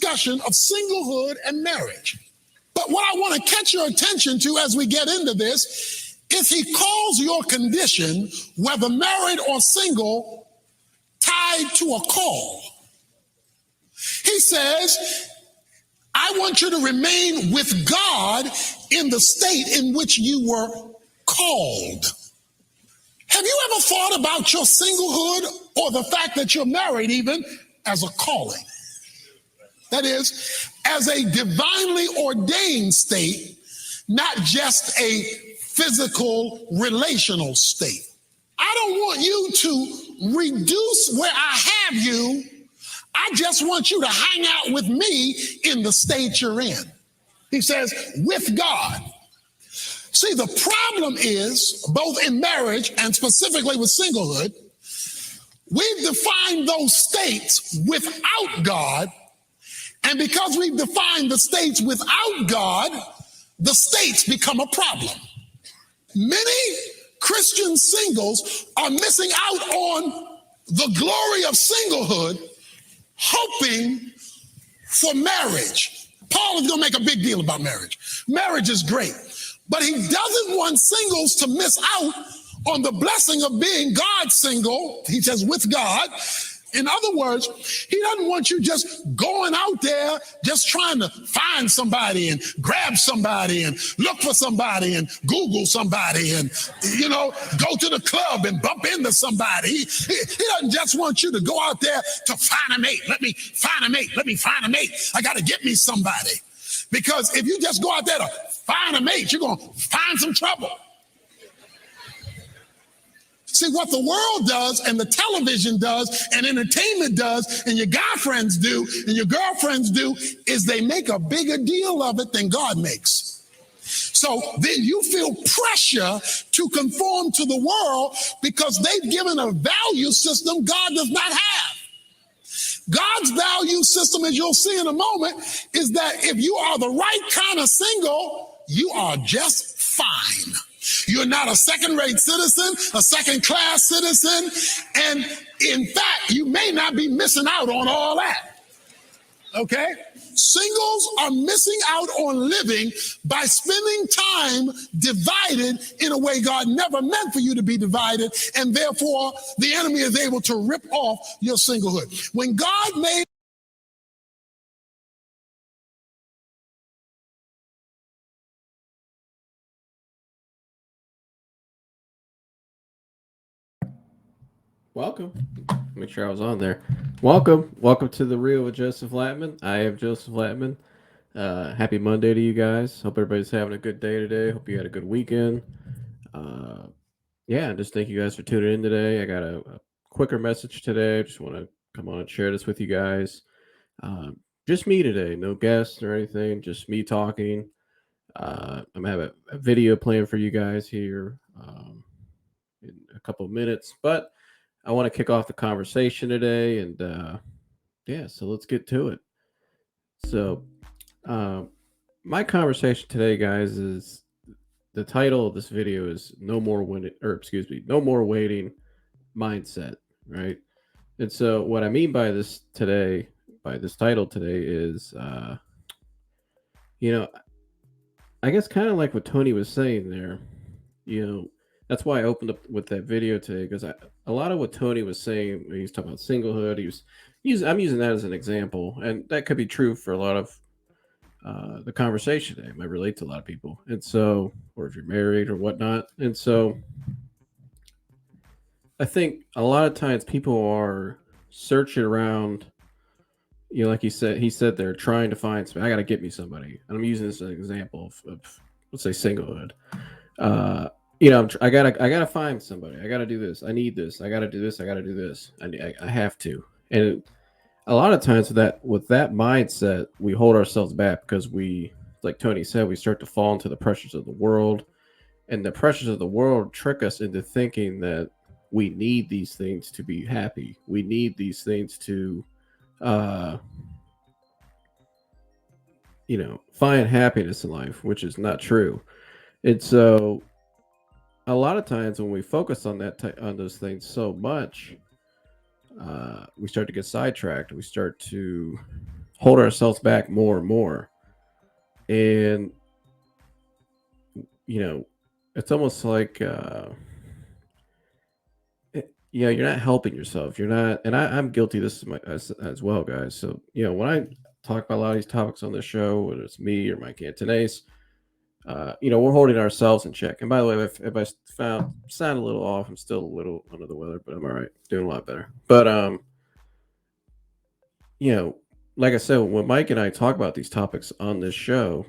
discussion of singlehood and marriage. But what I want to catch your attention to as we get into this is he calls your condition, whether married or single, tied to a call. He says, I want you to remain with God in the state in which you were called. Have you ever thought about your singlehood or the fact that you're married even as a calling? That is, as a divinely ordained state, not just a physical relational state. I don't want you to reduce where I have you. I just want you to hang out with me in the state you're in. He says, with God. See, the problem is, both in marriage and specifically with singlehood, we've defined those states without God. And because we've defined the states without God, the states become a problem. Many Christian singles are missing out on the glory of singlehood, hoping for marriage. Paul is going to make a big deal about marriage. Marriage is great, but he doesn't want singles to miss out on the blessing of being God's single. He says, with God. In other words, he doesn't want you just going out there, just trying to find somebody and grab somebody and look for somebody and Google somebody and, go to the club and bump into somebody. He doesn't just want you to go out there to find a mate. Let me find a mate. Let me find a mate. I got to get me somebody. Because if you just go out there to find a mate, you're going to find some trouble. See, what the world does and the television does and entertainment does and your guy friends do and your girlfriends do is they make a bigger deal of it than God makes. So then you feel pressure to conform to the world because they've given a value system God does not have. God's value system, as you'll see in a moment, is that if you are the right kind of single, you are just fine. You're not a second-rate citizen, a second-class citizen, and in fact, you may not be missing out on all that, okay? Singles are missing out on living by spending time divided in a way God never meant for you to be divided, and therefore, the enemy is able to rip off your singlehood. When God made Welcome. Make sure I was on there. Welcome to the Real with Joseph Lamtman. I am Joseph Lamtman. Happy Monday to you guys. Hope everybody's having a good day today. Hope you had a good weekend. Just thank you guys for tuning in today. I got a quicker message today. I just want to come on and share this with you guys. Just me today, no guests or anything. Just me talking. I'm gonna have a video playing for you guys here in a couple of minutes, but I want to kick off the conversation today, and so let's get to it. So, my conversation today, guys, is the title of this video is "No More Winning," No More Waiting Mindset, right? And so, what I mean by this title today, is, I guess kind of like what Tony was saying there, that's why I opened up with that video today, because a lot of what Tony was saying when he was talking about singlehood, I'm using that as an example, and that could be true for a lot of the conversation today. It might relate to a lot of people, and so, or if you're married or whatnot, and so I think a lot of times people are searching around, like he said they're trying to find somebody. I got to get me somebody, and I'm using this as an example of let's say singlehood. I gotta find somebody. I gotta do this. I need this. I gotta do this. I gotta do this. I have to. And a lot of times with that mindset, we hold ourselves back because we, like Tony said, we start to fall into the pressures of the world, and the pressures of the world trick us into thinking that we need these things to be happy. We need these things to, find happiness in life, which is not true. And so, a lot of times when we focus on on those things so much, we start to get sidetracked. We start to hold ourselves back more and more. And, you know, it's almost like, you're not helping yourself. You're not, and I'm guilty of this as well, guys. So, when I talk about a lot of these topics on the show, whether it's me or Mike Antonese, we're holding ourselves in check. And by the way, if I sound a little off, I'm still a little under the weather, but I'm all right, doing a lot better. But you know, like I said, when Mike and I talk about these topics on this show,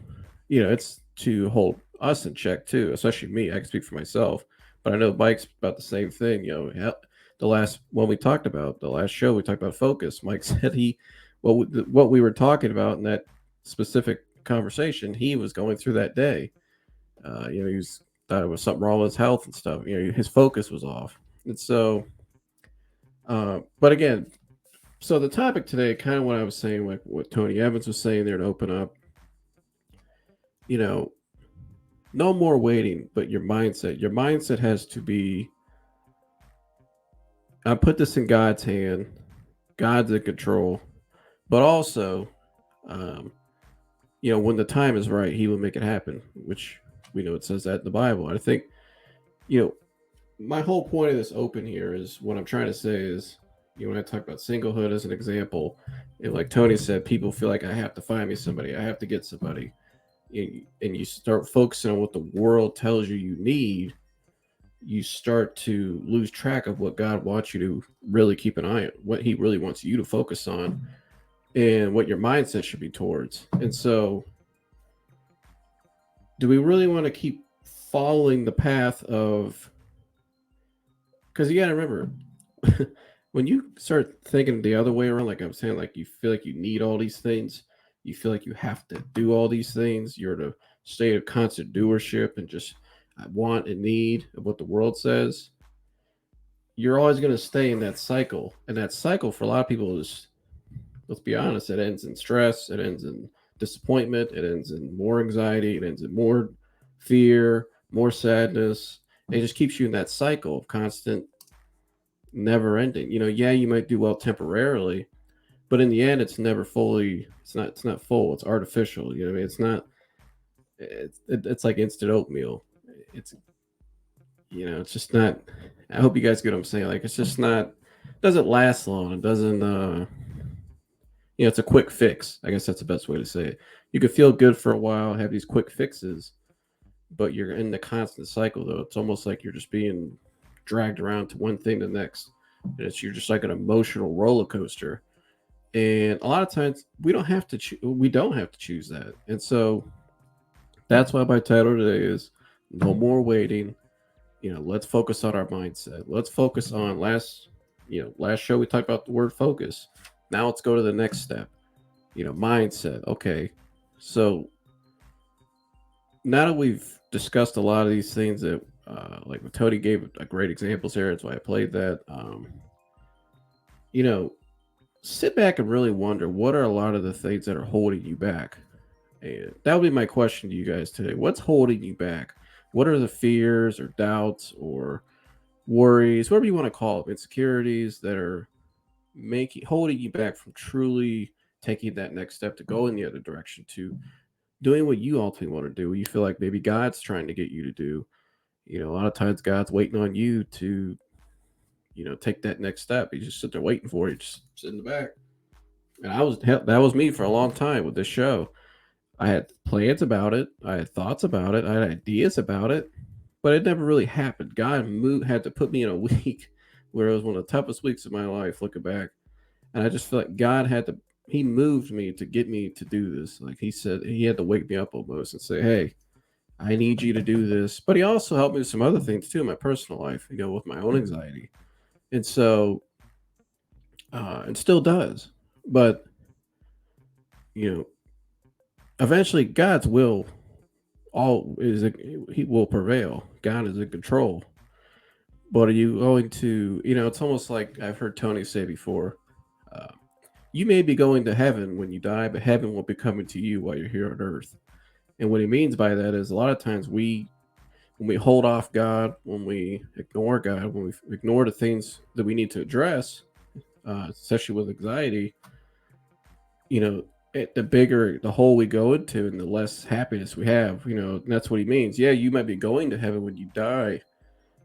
it's to hold us in check too, especially me. I can speak for myself, but I know Mike's about the same thing. The last when we talked about the last show, we talked about focus. Mike said what we were talking about in that specific conversation, he was going through that day. He was thought it was something wrong with his health and stuff. His focus was off, and so. But again, so the topic today, kind of what I was saying, like what Tony Evans was saying there to open up, you know, no more waiting, but your mindset. Your mindset has to be, I put this in God's hand. God's in control, but also, um, when the time is right, He will make it happen. Which we know it says that in the Bible. I think, you know, my whole point of this open here is what I'm trying to say is, when I talk about singlehood as an example, and like Tony said, people feel like I have to find me somebody, I have to get somebody, and you start focusing on what the world tells you need, you start to lose track of what God wants you to really keep an eye on, what He really wants you to focus on, and what your mindset should be towards. And so, do we really want to keep following the path of? Because you got to remember, when you start thinking the other way around, like I'm saying, like you feel like you need all these things, you feel like you have to do all these things, you're in a state of constant doership and just want and need of what the world says, you're always going to stay in that cycle. And that cycle for a lot of people is, let's be honest, it ends in stress, it ends in disappointment, it ends in more anxiety, it ends in more fear, more sadness. It just keeps you in that cycle of constant, never ending. Yeah, you might do well temporarily, but in the end, it's never fully. It's not full. It's artificial. You know what I mean? It's not. It's like instant oatmeal. It's It's just not. I hope you guys get what I'm saying. Like it's just not. It doesn't last long. It doesn't. It's a quick fix. I guess that's the best way to say it. You could feel good for a while, have these quick fixes, but you're in the constant cycle though. It's almost like you're just being dragged around to one thing to the next. And you're just like an emotional roller coaster. And a lot of times we don't have to choose that. And so that's why my title today is no more waiting. Let's focus on our mindset. Let's focus on last show we talked about the word focus. Now let's go to the next step. Mindset. Okay. So now that we've discussed a lot of these things that like Tony gave a great examples here, that's why I played that. Sit back and really wonder what are a lot of the things that are holding you back. And that would be my question to you guys today. What's holding you back? What are the fears or doubts or worries, whatever you want to call them, insecurities that are holding you back from truly taking that next step to go in the other direction, to doing what you ultimately want to do? You feel like maybe God's trying to get you to do. A lot of times God's waiting on you to, take that next step. You just sit there waiting for it. You just sit in the back. And that was me for a long time with this show. I had plans about it. I had thoughts about it. I had ideas about it, but it never really happened. God had to put me in a week where it was one of the toughest weeks of my life looking back. And I just feel like He moved me to get me to do this. Like He said, He had to wake me up almost and say, hey, I need you to do this. But He also helped me with some other things too in my personal life, with my own anxiety. And so, and still does. But, you know, eventually God's will He will prevail. God is in control. But are you going to, it's almost like I've heard Tony say before, uh, you may be going to heaven when you die, but heaven will be coming to you while you're here on earth. And what he means by that is a lot of times when we hold off God, when we ignore God, when we ignore the things that we need to address, especially with anxiety, the bigger the hole we go into and the less happiness we have. And that's what he means. Yeah, you might be going to heaven when you die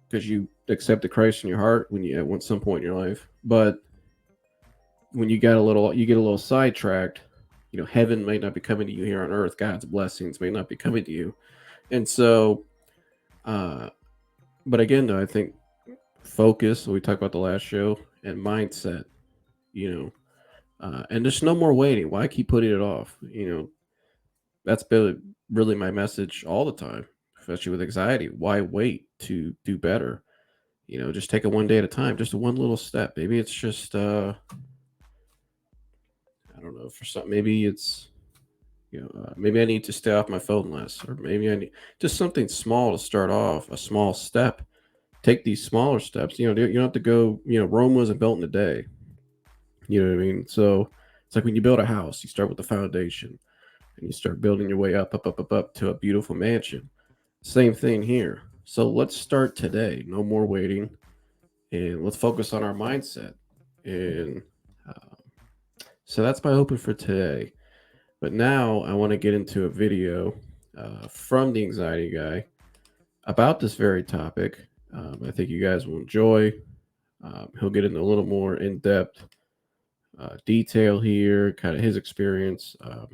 because you accepted Christ in your heart when you at some point in your life. But when you get a little sidetracked, heaven may not be coming to you here on earth. God's blessings may not be coming to you. And so, but again, though, I think focus, we talked about the last show, and mindset, and there's no more waiting. Why keep putting it off? That's been really my message all the time, especially with anxiety. Why wait to do better? Just take it one day at a time, just one little step. Maybe it's just, I don't know, for some, maybe it's, maybe I need to stay off my phone less, or maybe I need just something small to start off, a small step. Take these smaller steps. You don't have to go, Rome wasn't built in a day. You know what I mean? So it's like when you build a house, you start with the foundation and you start building your way up to a beautiful mansion. Same thing here. So let's start today. No more waiting, and let's focus on our mindset. And so that's my open for today. But now I want to get into a video from the anxiety guy about this very topic. I think you guys will enjoy. He'll get into a little more in depth detail here, kind of his experience. Let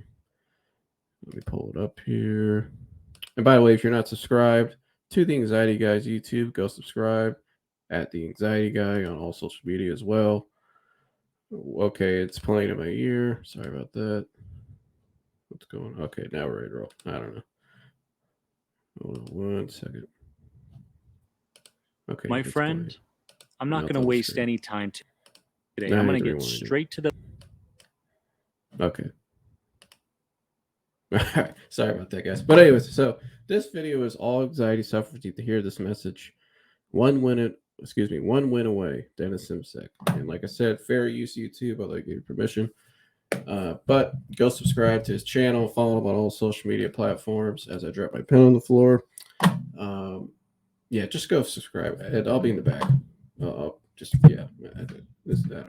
me pull it up here. And by the way, if you're not subscribed to the Anxiety Guy's YouTube, go subscribe at the Anxiety Guy on all social media as well. Okay, it's playing in my ear. Sorry about that. What's going on? Okay, now we're ready to roll. I don't know. Hold on 1 second. Okay, my friend, playing. I'm not going to waste any time today. I'm going to get straight to the... Okay. Sorry about that, guys. But anyways, so this video is all anxiety sufferers need to hear this message. One win away, Dennis Simsek. And like I said, fair use YouTube. I'd like to give you permission. But go subscribe to his channel, follow him on all social media platforms as I drop my pen on the floor. Yeah, just go subscribe. And I'll be in the back. This is that.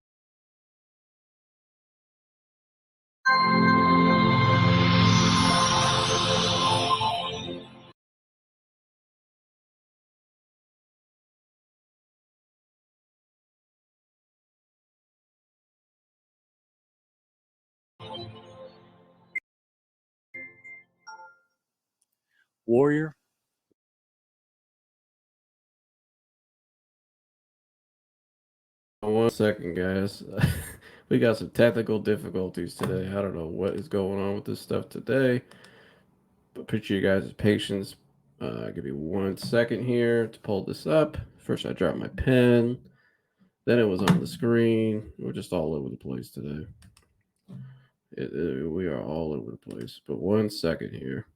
Warrior. One second, guys. We got some technical difficulties today. I don't know what is going on with this stuff today. But appreciate you guys' patience. Give me 1 second here to pull this up. First, I dropped my pen. Then it was on the screen. We're just all over the place today. We are all over the place. But 1 second here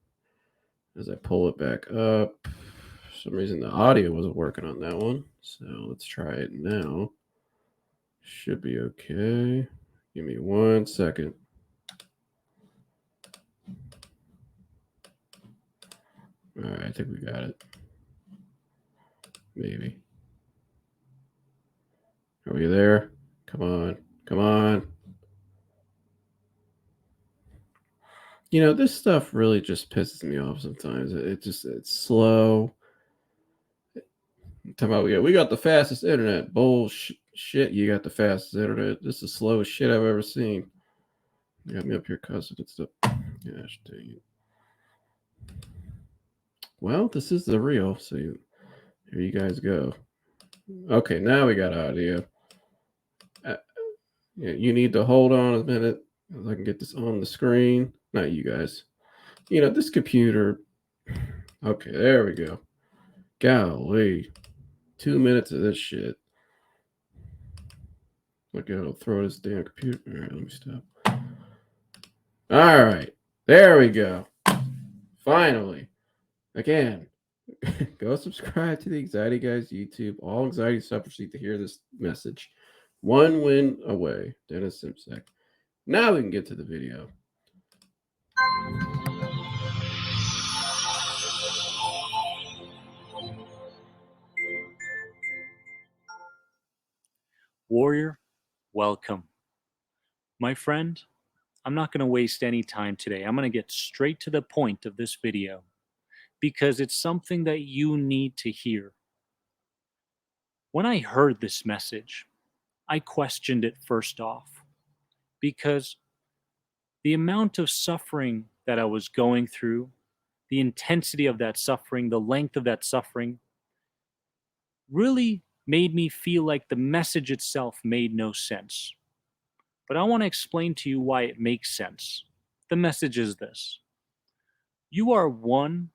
as I pull it back up. For some reason, the audio wasn't working on that one. So let's try it now. Should be okay. Give me 1 second. All right, I think we got it. Maybe. Are we there? Come on. Come on. This stuff really just pisses me off sometimes. It's slow. Talking about we got the fastest internet. Bullshit, you got the fastest internet. This is the slowest shit I've ever seen. You got me up here cussing and stuff. Gosh dang it. Well, this is the real. So here you guys go. Okay, now we got audio. You need to hold on a minute. I can get this on the screen. Not you guys. This computer. Okay, there we go. Golly. 2 minutes of this shit. Look, I'll throw this damn computer. All right, let me stop. All right, there we go. Finally. Again, go subscribe to the Anxiety Guys YouTube. All anxiety sufferers need to hear this message. One win away, Dennis Simsek. Now we can get to the video. Warrior, welcome. My friend, I'm not going to waste any time today. I'm going to get straight to the point of this video because it's something that you need to hear. When I heard this message, I questioned it first off because the amount of suffering that I was going through, the intensity of that suffering, the length of that suffering, really made me feel like the message itself made no sense. But I want to explain to you why it makes sense. The message is this: you are one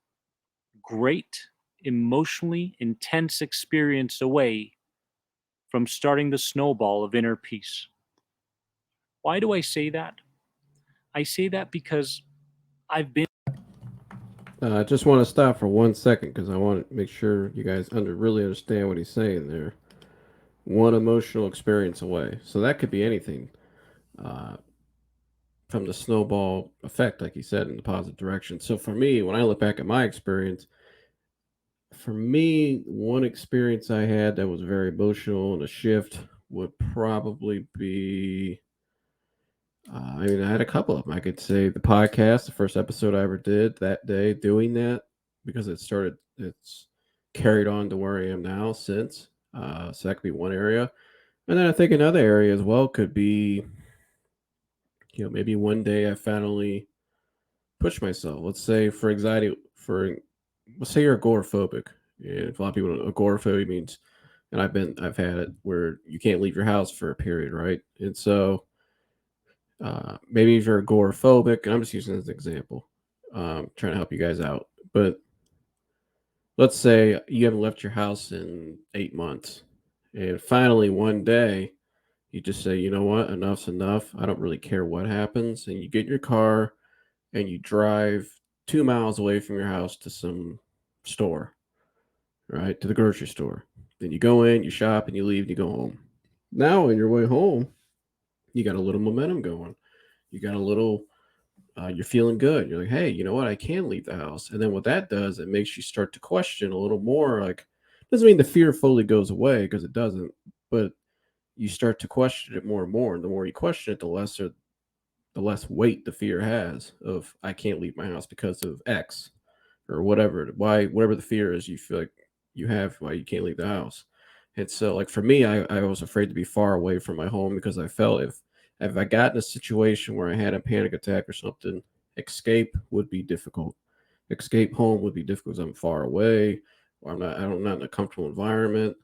great, emotionally intense experience away from starting the snowball of inner peace. Why do I say that? I say that because I've been. I just want to stop for 1 second because I want to make sure you guys really understand what he's saying there. One emotional experience away. So that could be anything uh, from the snowball effect, like he said, in the positive direction. So for me, when I look back at my experience, for me, one experience I had that was very emotional and a shift would probably be. I mean, I had a couple of them. I could say the podcast, the first episode I ever did that day, doing that because it's carried on to where I am now since. So that could be one area. And then I think another area as well could be, maybe one day I finally push myself. Let's say for anxiety, let's say you're agoraphobic. And a lot of people don't, agoraphobia means, and I've had it where you can't leave your house for a period, right? And so maybe if you're agoraphobic, and I'm just using this as an example, trying to help you guys out. But let's say you haven't left your house in 8 months, and finally one day you just say, you know what, enough's enough. I don't really care what happens, and you get in your car and you drive 2 miles away from your house to some store, right, to the grocery store. Then you go in, you shop, and you leave, and you go home. Now on your way home, you got a little momentum going. You got a little you're feeling good. You're like, hey, you know what? I can leave the house. And then what that does, it makes you start to question a little more. Like, doesn't mean the fear fully goes away because it doesn't, but you start to question it more and more. And the more you question it, the less weight the fear has of I can't leave my house because of X or whatever the fear is you feel like you have why you can't leave the house. And so like for me, I was afraid to be far away from my home because I felt if I got in a situation where I had a panic attack or something, escape would be difficult. Escape home would be difficult because I'm far away or I'm not in a comfortable environment.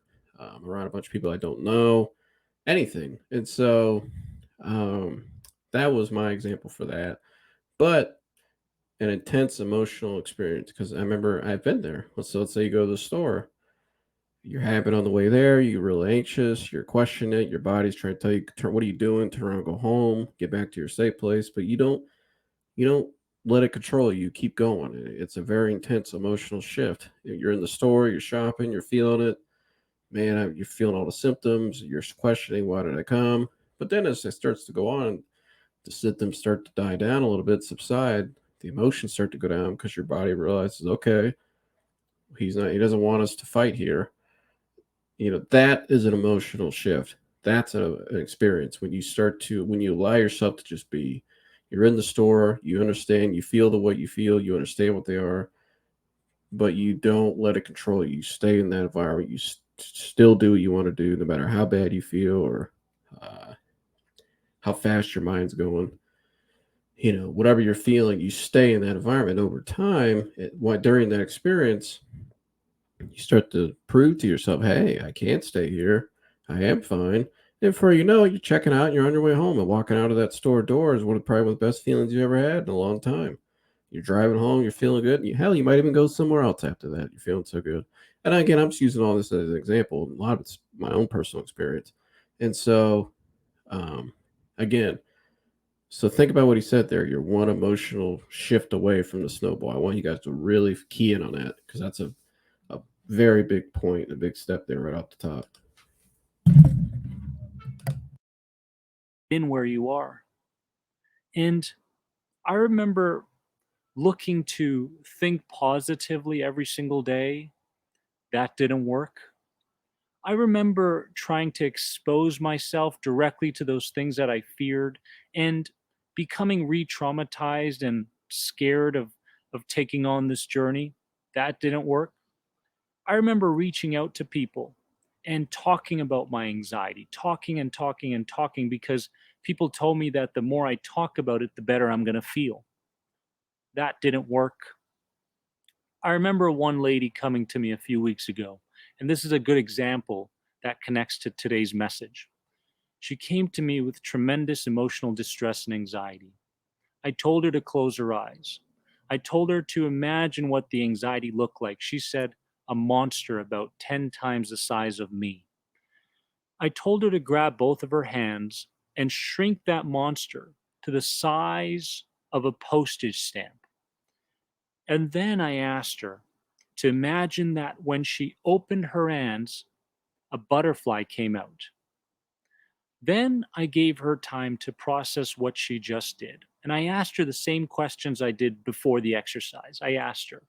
Around a bunch of people I don't know, anything. And so um, that was my example for that. But an intense emotional experience because I remember I've been there. Let's say you go to the store, you're happy on the way there, you're really anxious, you're questioning it, your body's trying to tell you, what are you doing? Turn around, go home, get back to your safe place, but you don't let it control you. You keep going. It's a very intense emotional shift. You're in the store, you're shopping, you're feeling it. Man, you're feeling all the symptoms. You're questioning why did I come? But then as it starts to go on, the symptoms start to die down a little bit, subside. The emotions start to go down because your body realizes, okay, he doesn't want us to fight here. That is an emotional shift. That's an experience when you allow yourself to just be. You're in the store, you understand, you feel the way you feel, you understand what they are, but you don't let it control you. You stay in that environment. You still do what you want to do, no matter how bad you feel or uh, how fast your mind's going. Whatever you're feeling, you stay in that environment over time. During that experience, you start to prove to yourself, hey, I can't stay here. I am fine. And before you know it, you're checking out and you're on your way home. And walking out of that store door is probably one of the best feelings you ever had in a long time. You're driving home, you're feeling good. Hell, you might even go somewhere else after that. You're feeling so good. And again, I'm just using all this as an example. A lot of it's my own personal experience. And so, um, again, so think about what he said there. You're one emotional shift away from the snowball. I want you guys to really key in on that because that's a very big point, a big step there right off the top. In where you are. And I remember looking to think positively every single day. That didn't work. I remember trying to expose myself directly to those things that I feared. And becoming re-traumatized and scared of taking on this journey. That didn't work. I remember reaching out to people and talking about my anxiety, talking and talking and talking, because people told me that the more I talk about it, the better I'm going to feel. That didn't work. I remember one lady coming to me a few weeks ago, and this is a good example that connects to today's message. She came to me with tremendous emotional distress and anxiety. I told her to close her eyes. I told her to imagine what the anxiety looked like. She said, a monster about 10 times the size of me. I told her to grab both of her hands and shrink that monster to the size of a postage stamp. And then I asked her to imagine that when she opened her hands, a butterfly came out. Then I gave her time to process what she just did. And I asked her the same questions I did before the exercise. I asked her,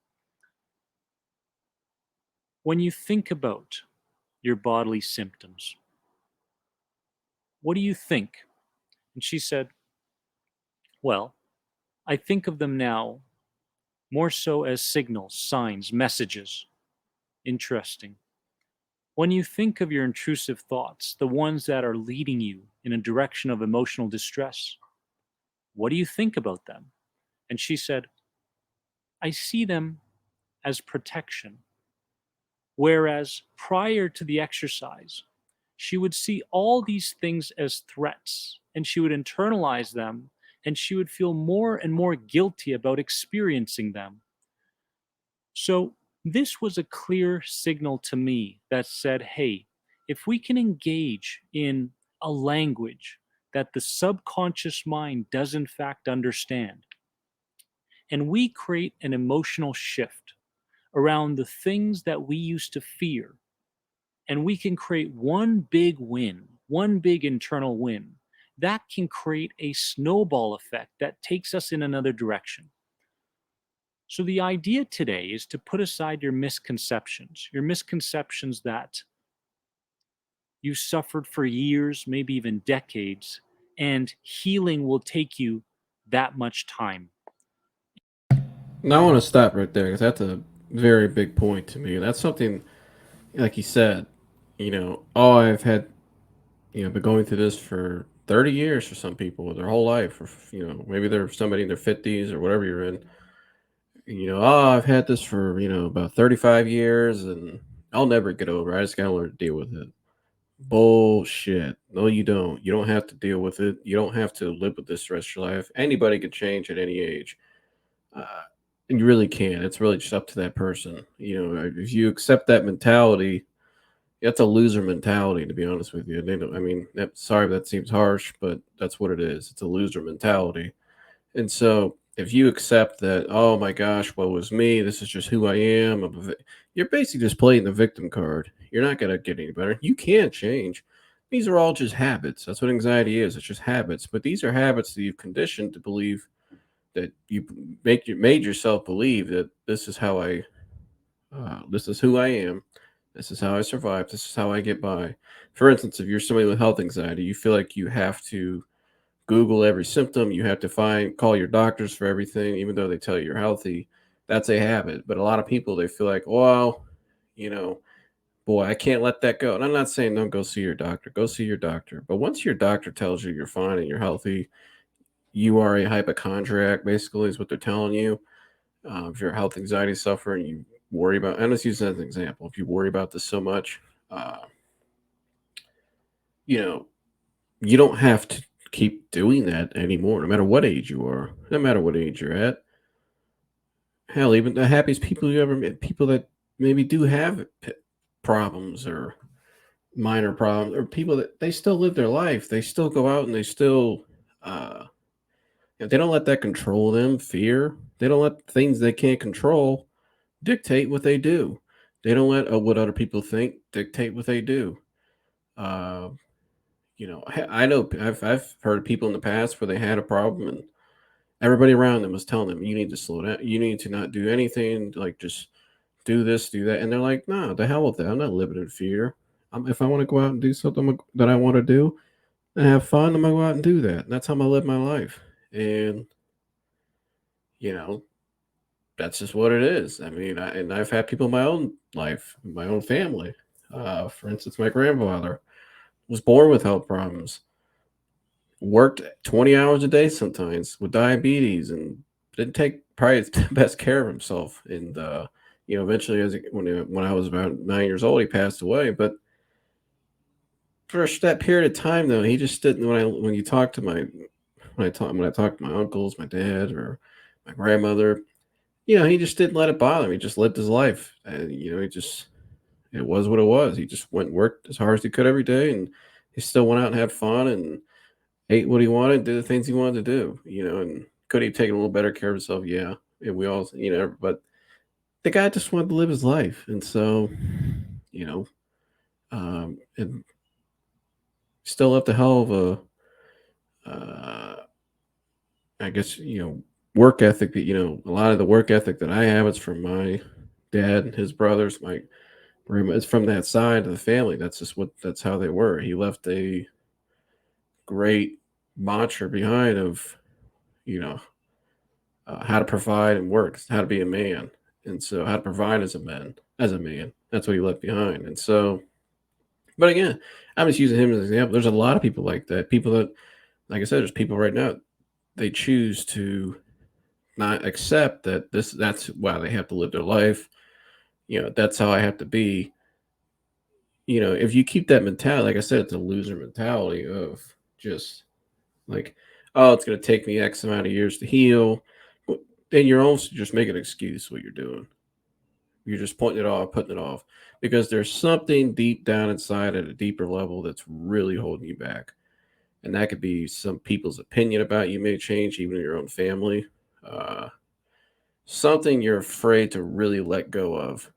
when you think about your bodily symptoms, what do you think? And she said, well, I think of them now more so as signals, signs, messages. Interesting. When you think of your intrusive thoughts, the ones that are leading you in a direction of emotional distress, what do you think about them? And she said, I see them as protection. Whereas prior to the exercise, she would see all these things as threats and she would internalize them and she would feel more and more guilty about experiencing them. So, this was a clear signal to me that said, hey, if we can engage in a language that the subconscious mind does in fact understand, and we create an emotional shift around the things that we used to fear, and we can create one big win, one big internal win, that can create a snowball effect that takes us in another direction. So the idea today is to put aside your misconceptions that you suffered for years, maybe even decades, and healing will take you that much time. Now I want to stop right there because that's a very big point to me. That's something, like you said, oh, I've had, been going through this for 30 years for some people, their whole life, or, maybe they're somebody in their 50s or whatever you're in. Oh, I've had this for, about 35 years and I'll never get over it. I just got to learn to deal with it. Bullshit. No, you don't. You don't have to deal with it. You don't have to live with this the rest of your life. Anybody can change at any age. Uh, and you really can. It's really just up to that person. If you accept that mentality, that's a loser mentality, to be honest with you. They don't, I mean, sorry, that seems harsh, but that's what it is. It's a loser mentality. And so if you accept that, oh my gosh, what was me? This is just who I am. You're basically just playing the victim card. You're not going to get any better. You can't change. These are all just habits. That's what anxiety is. It's just habits. But these are habits that you've conditioned to believe, that you made yourself believe that this is who I am. This is how I survive. This is how I get by. For instance, if you're somebody with health anxiety, you feel like you have to Google every symptom. You have to call your doctors for everything, even though they tell you you're healthy. That's a habit. But a lot of people, they feel like, well, you know, boy, I can't let that go. And I'm not saying don't go see your doctor. Go see your doctor. But once your doctor tells you you're fine and you're healthy, you are a hypochondriac, basically, is what they're telling you. If you're a health anxiety sufferer and you worry about, and let's use that as an example. If you worry about this so much, uh, you know, you don't have to keep doing that anymore, no matter what age you are, no matter what age you're at. Hell, even the happiest people you ever met, people that maybe do have problems or minor problems, or people that they still live their life. They still go out and they still, uh, they don't let that control them. Fear. They don't let things they can't control dictate what they do. They don't let what other people think dictate what they do. Uh, I know I've heard people in the past where they had a problem and everybody around them was telling them, "You need to slow down. You need to not do anything. Like just do this, do that." And they're like, "No, the hell with that. I'm not living in fear. If I want to go out and do something that I want to do and have fun, I'm gonna go out and do that. And that's how I'm gonna live my life." And, you know, that's just what it is. I mean, I've had people in my own life, in my own family. For instance, my grandfather was born with health problems, worked 20 hours a day sometimes with diabetes, and didn't take probably his best care of himself. And, eventually, when I was about 9 years old, he passed away. But for that period of time, though, he just didn't. When you talk to when I talk to my uncles, my dad, or my grandmother, he just didn't let it bother him. He just lived his life, and it was what it was. He just went and worked as hard as he could every day, and he still went out and had fun and ate what he wanted, did the things he wanted to do. And could he have taken a little better care of himself? Yeah, and we all, but the guy just wanted to live his life, and so, you know, and still left a hell of I guess, work ethic that, a lot of the work ethic that I have is from my dad and his brothers. It's from that side of the family. That's how they were. He left a great mantra behind of, you know, how to provide and work, how to be a man. And so how to provide as a man, that's what he left behind. And so, but again, I'm just using him as an example. There's a lot of people like that. People that, like I said, there's people right now, they choose to not accept that that's why they have to live their life. That's how I have to be. If you keep that mentality, like I said, it's a loser mentality of just like, oh, it's going to take me X amount of years to heal. Then you're also just making an excuse what you're doing. You're just putting it off because there's something deep down inside at a deeper level that's really holding you back. And that could be some people's opinion about you may change, even in your own family. Uh, Something you're afraid to really let go of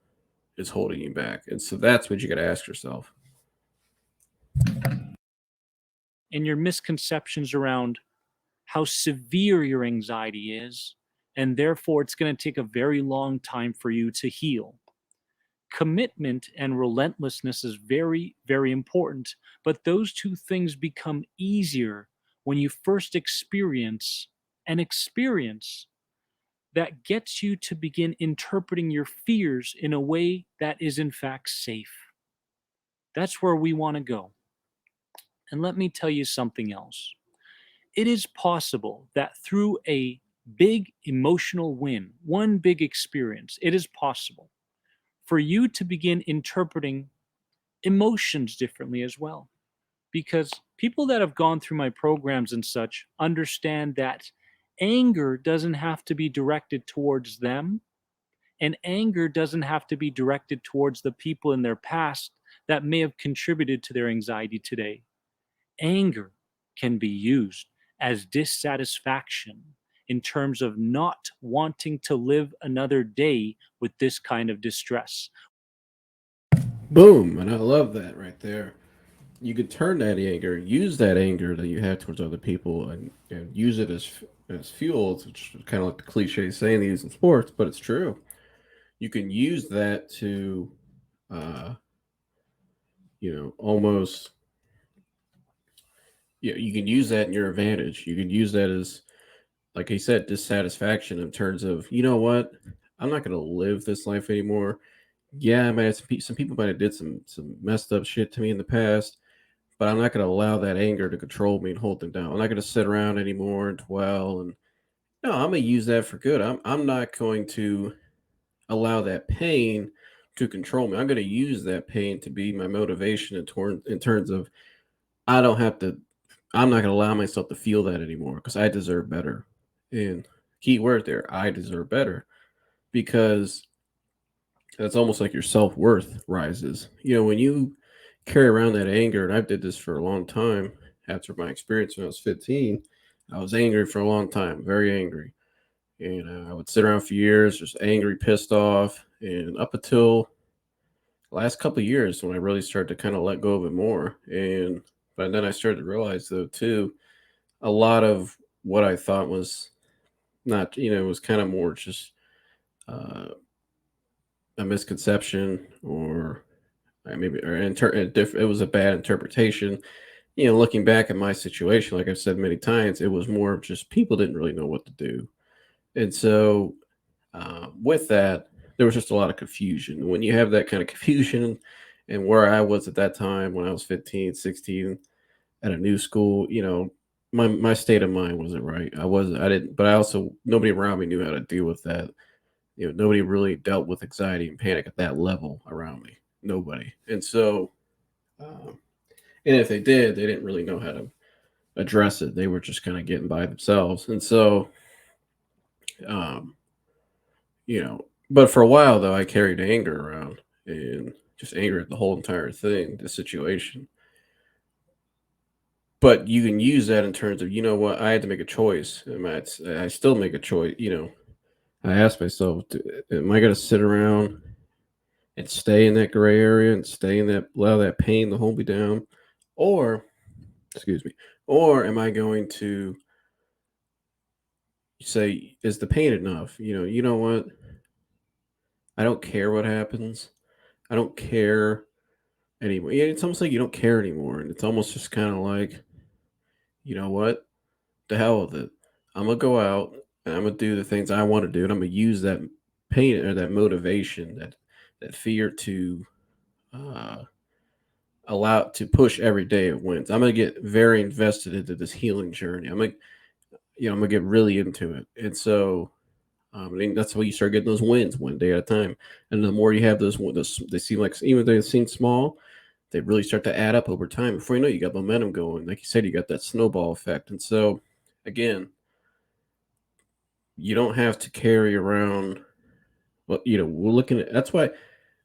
is holding you back. And so that's what you got to ask yourself. And your misconceptions around how severe your anxiety is, and therefore it's going to take a very long time for you to heal. Commitment and relentlessness is very, very important, but those two things become easier when you first experience an experience that gets you to begin interpreting your fears in a way that is, in fact, safe. That's where we want to go. And let me tell you something else. It is possible that through a big emotional win, one big experience, it is possible for you to begin interpreting emotions differently as well. Because people that have gone through my programs and such understand that anger doesn't have to be directed towards them, and anger doesn't have to be directed towards the people in their past that may have contributed to their anxiety today. Anger can be used as dissatisfaction in terms of not wanting to live another day with this kind of distress. Boom. And I love that right there. You could turn that anger, use that anger that you have towards other people, and use it as fuel, which is kind of like the cliche saying they use in sports, but it's true. You can use that to, uh, almost, you can use that in your advantage. You can use that as, like he said, dissatisfaction in terms of, you know what, I'm not going to live this life anymore. Yeah, I might have some people might have did some messed up shit to me in the past, but I'm not going to allow that anger to control me and hold them down. I'm not going to sit around anymore and dwell. And no, I'm going to use that for good. I'm not going to allow that pain to control me. I'm going to use that pain to be my motivation in terms of I don't have to. I'm not going to allow myself to feel that anymore because I deserve better. And key word there, I deserve better because it's almost like your self worth rises. When you carry around that anger, and I did this for a long time after my experience when I was 15, I was angry for a long time, very angry. And I would sit around for years, just angry, pissed off. And up until the last couple of years when I really started to kind of let go of it more. But then I started to realize, though, too, a lot of what I thought was not, was kind of more just uh, a misconception or it was a bad interpretation. looking back at my situation, like I've said many times, it was more of just people didn't really know what to do. And so with that, there was just a lot of confusion. When you have that kind of confusion and where I was at that time when I was 15, 16 at a new school, my state of mind wasn't right. I didn't, but I also, nobody around me knew how to deal with that. Nobody really dealt with anxiety and panic at that level around me. Nobody. And so, um, and if they did, they didn't really know how to address it. They were just kind of getting by themselves. And so, um, you know, but for a while though, I carried anger around and just anger at the whole entire thing, the situation. But you can use that in terms of, what, I had to make a choice. I still make a choice. I asked myself, am I going to sit around and stay in that gray area and stay in that, allow that pain to hold me down? Or, excuse me, or am I going to say, is the pain enough? You know what? I don't care what happens. I don't care anymore. Yeah, it's almost like you don't care anymore. And it's almost just kind of like, you know what? The hell with it. I'm gonna go out and I'm gonna do the things I want to do, and I'm gonna use that pain or that motivation, that fear to uh, allow to push every day it wins. I'm gonna get very invested into this healing journey. I'm gonna get really into it, and so I mean that's how you start getting those wins one day at a time. And the more you have those they seem like even though they seem small, they really start to add up over time. Before you know it, you got momentum going. Like you said, you got that snowball effect, and so again you don't have to carry around. Well, we're looking at that's why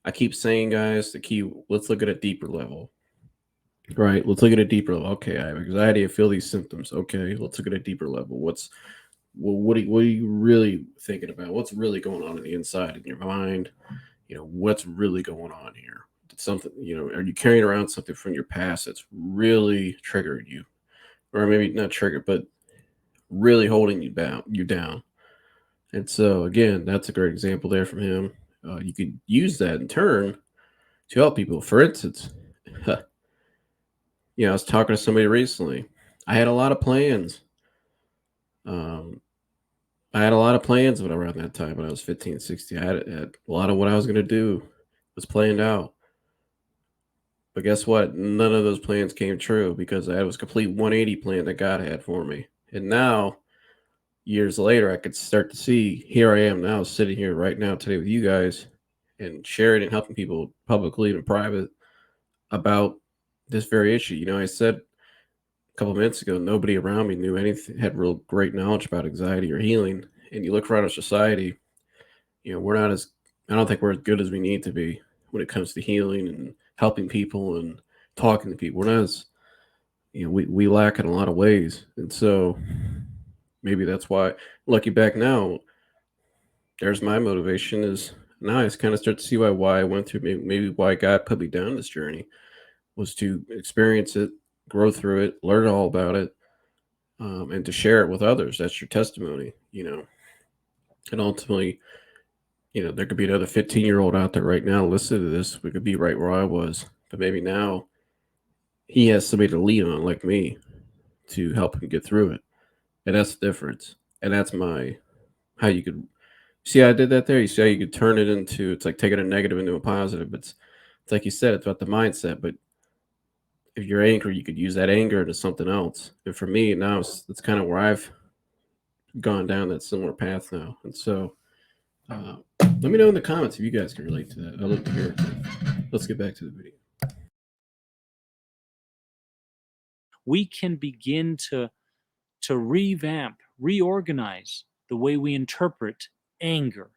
I keep saying, guys, the key, let's look at a deeper level. Right. Let's look at a deeper level. Okay, I have anxiety, I feel these symptoms. Okay, let's look at a deeper level. What are you really thinking about? What's really going on the inside in your mind? What's really going on here? Did something, are you carrying around something from your past that's really triggering you? Or maybe not triggered, but really holding you down. And so again, that's a great example there from him. You could use that in turn to help people. For instance, I was talking to somebody recently. I had a lot of plans. Um, I had a lot of plans when around that time when I was 15, 16. I had a lot of what I was going to do was planned out. But guess what? None of those plans came true because I was a complete 180 plan that God had for me. And now, years later, I could start to see here I am now sitting here right now today with you guys and sharing and helping people publicly and private about this very issue. I said a couple of minutes ago, nobody around me knew anything, had real great knowledge about anxiety or healing. And you look around our society, we're not as, I don't think we're as good as we need to be when it comes to healing and helping people and talking to people. We're not as, we lack in a lot of ways. And so maybe that's why, looking back now, there's my motivation is now I kind of start to see why I went through, maybe why God put me down this journey was to experience it, grow through it, learn all about it, and to share it with others. That's your testimony, And ultimately, there could be another 15-year-old out there right now listening to this. We could be right where I was, but maybe now he has somebody to lean on like me to help him get through it. And that's the difference. And that's how you could see how I did that there. You see how you could turn it into, it's like taking a negative into a positive. It's like you said, it's about the mindset, but if you're angry, you could use that anger into something else. And for me, now it's kind of where I've gone down that similar path now. And so, let me know in the comments if you guys can relate to that. I'd love to hear it. Let's get back to the video. We can begin to revamp, reorganize the way we interpret anger,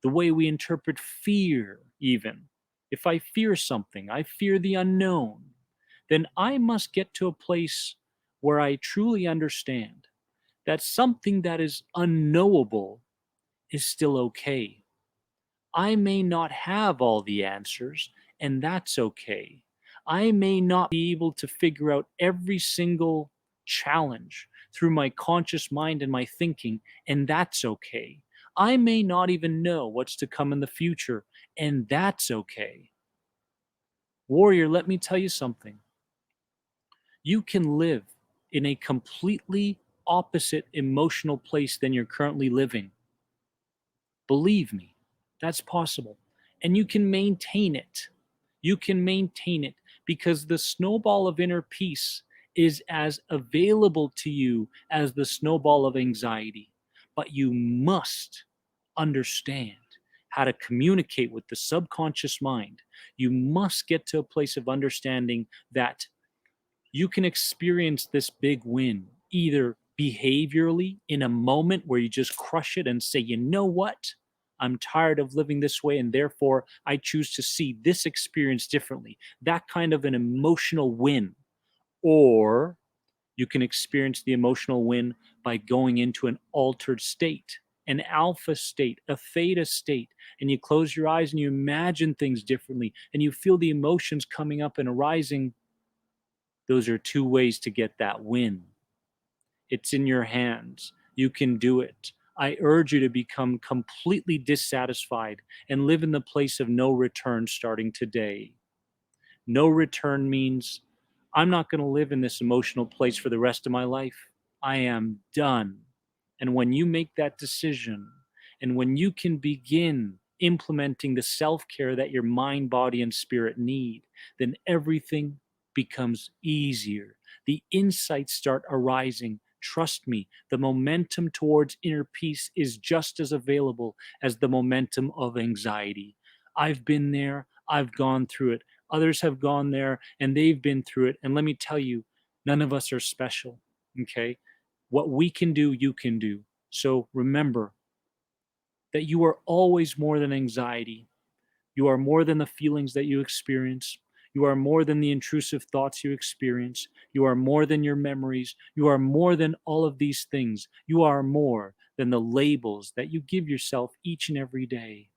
the way we interpret fear, even. If I fear something, I fear the unknown, then I must get to a place where I truly understand that something that is unknowable is still okay. I may not have all the answers, and that's okay. I may not be able to figure out every single challenge through my conscious mind and my thinking, and that's okay. I may not even know what's to come in the future, and that's okay. Warrior, let me tell you something. You can live in a completely opposite emotional place than you're currently living. Believe me, that's possible. And you can maintain it. You can maintain it because the snowball of inner peace is as available to you as the snowball of anxiety. But you must understand how to communicate with the subconscious mind. You must get to a place of understanding that you can experience this big win either behaviorally in a moment where you just crush it and say, you know what? I'm tired of living this way, and therefore I choose to see this experience differently. That kind of an emotional win. Or you can experience the emotional win by going into an altered state, an alpha state, a theta state, and you close your eyes and you imagine things differently and you feel the emotions coming up and arising. Those are two ways to get that win. It's in your hands. You can do it. I urge you to become completely dissatisfied and live in the place of no return starting today. No return means I'm not going to live in this emotional place for the rest of my life. I am done. And when you make that decision, and when you can begin implementing the self care that your mind, body, and spirit need, then everything becomes easier. The insights start arising. Trust me, the momentum towards inner peace is just as available as the momentum of anxiety. I've been there, I've gone through it. Others have gone there and they've been through it. And let me tell you, none of us are special. Okay. What we can do, you can do. So remember that you are always more than anxiety. You are more than the feelings that you experience. You are more than the intrusive thoughts you experience. You are more than your memories. You are more than all of these things. You are more than the labels that you give yourself each and every day.